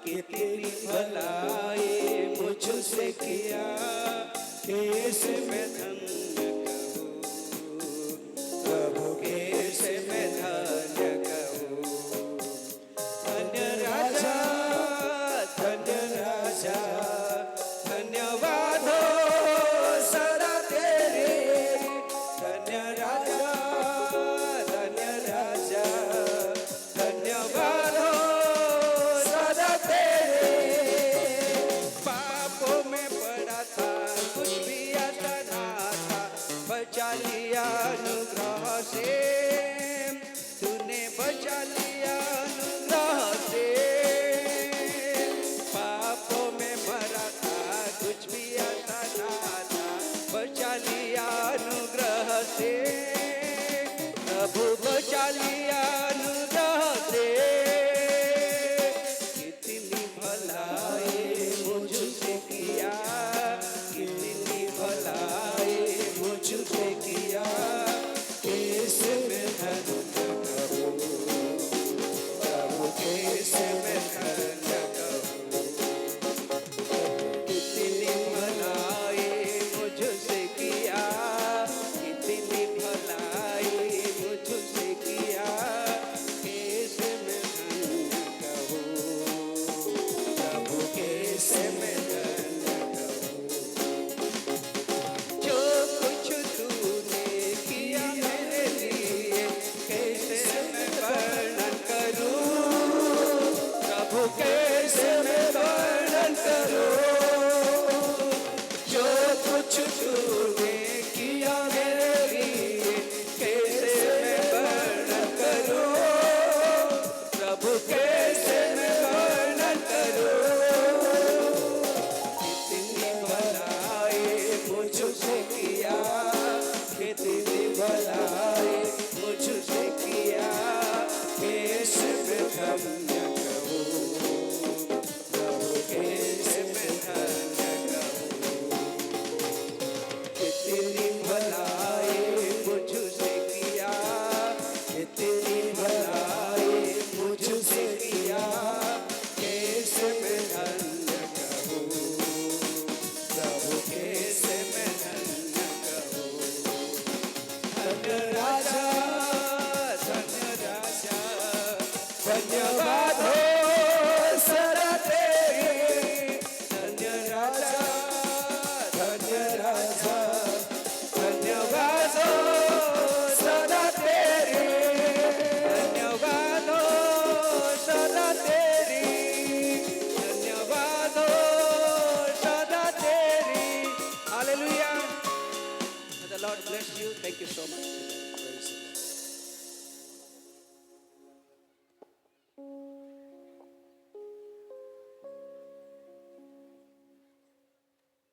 कितनी भलाई मुझसे किया, कैसे मैं धन्य प्रभु कैसे मैं धन्य कहूँ। धन्य राजा, धन्य राजा, धन्यवाद हो सदा तेरे। धन्य राजा, धन्य राजा, धन्यवाद हो सदा तेरे। पापों में पड़ा था, कुछ भी आता ना था, बचा लिया अनुग्रह से, तूने बचा लिया अनुग्रह से। पापों में मरा था, कुछ भी आता ना था, बचा लिया अनुग्रह से, प्रभु बचा लिया अनुग्रह से। कितनी भलाई मुझसे किया, कितनी भलाई मुझसे किया, कैसे मैं धन्य कहूँ, प्रभु कैसे मैं धन्य कहूँ। कितनी भलाई मुझसे किया, कितनी भलाई मुझसे किया, कैसे मैं धन्य कहूँ, प्रभु कैसे मैं धन्य कहूँ। जो कुछ तूने किया मेरे लिए, कैसे मैं वर्णन करूं, प्रभु कैसे मैं वर्णन करूं। जो कुछ तू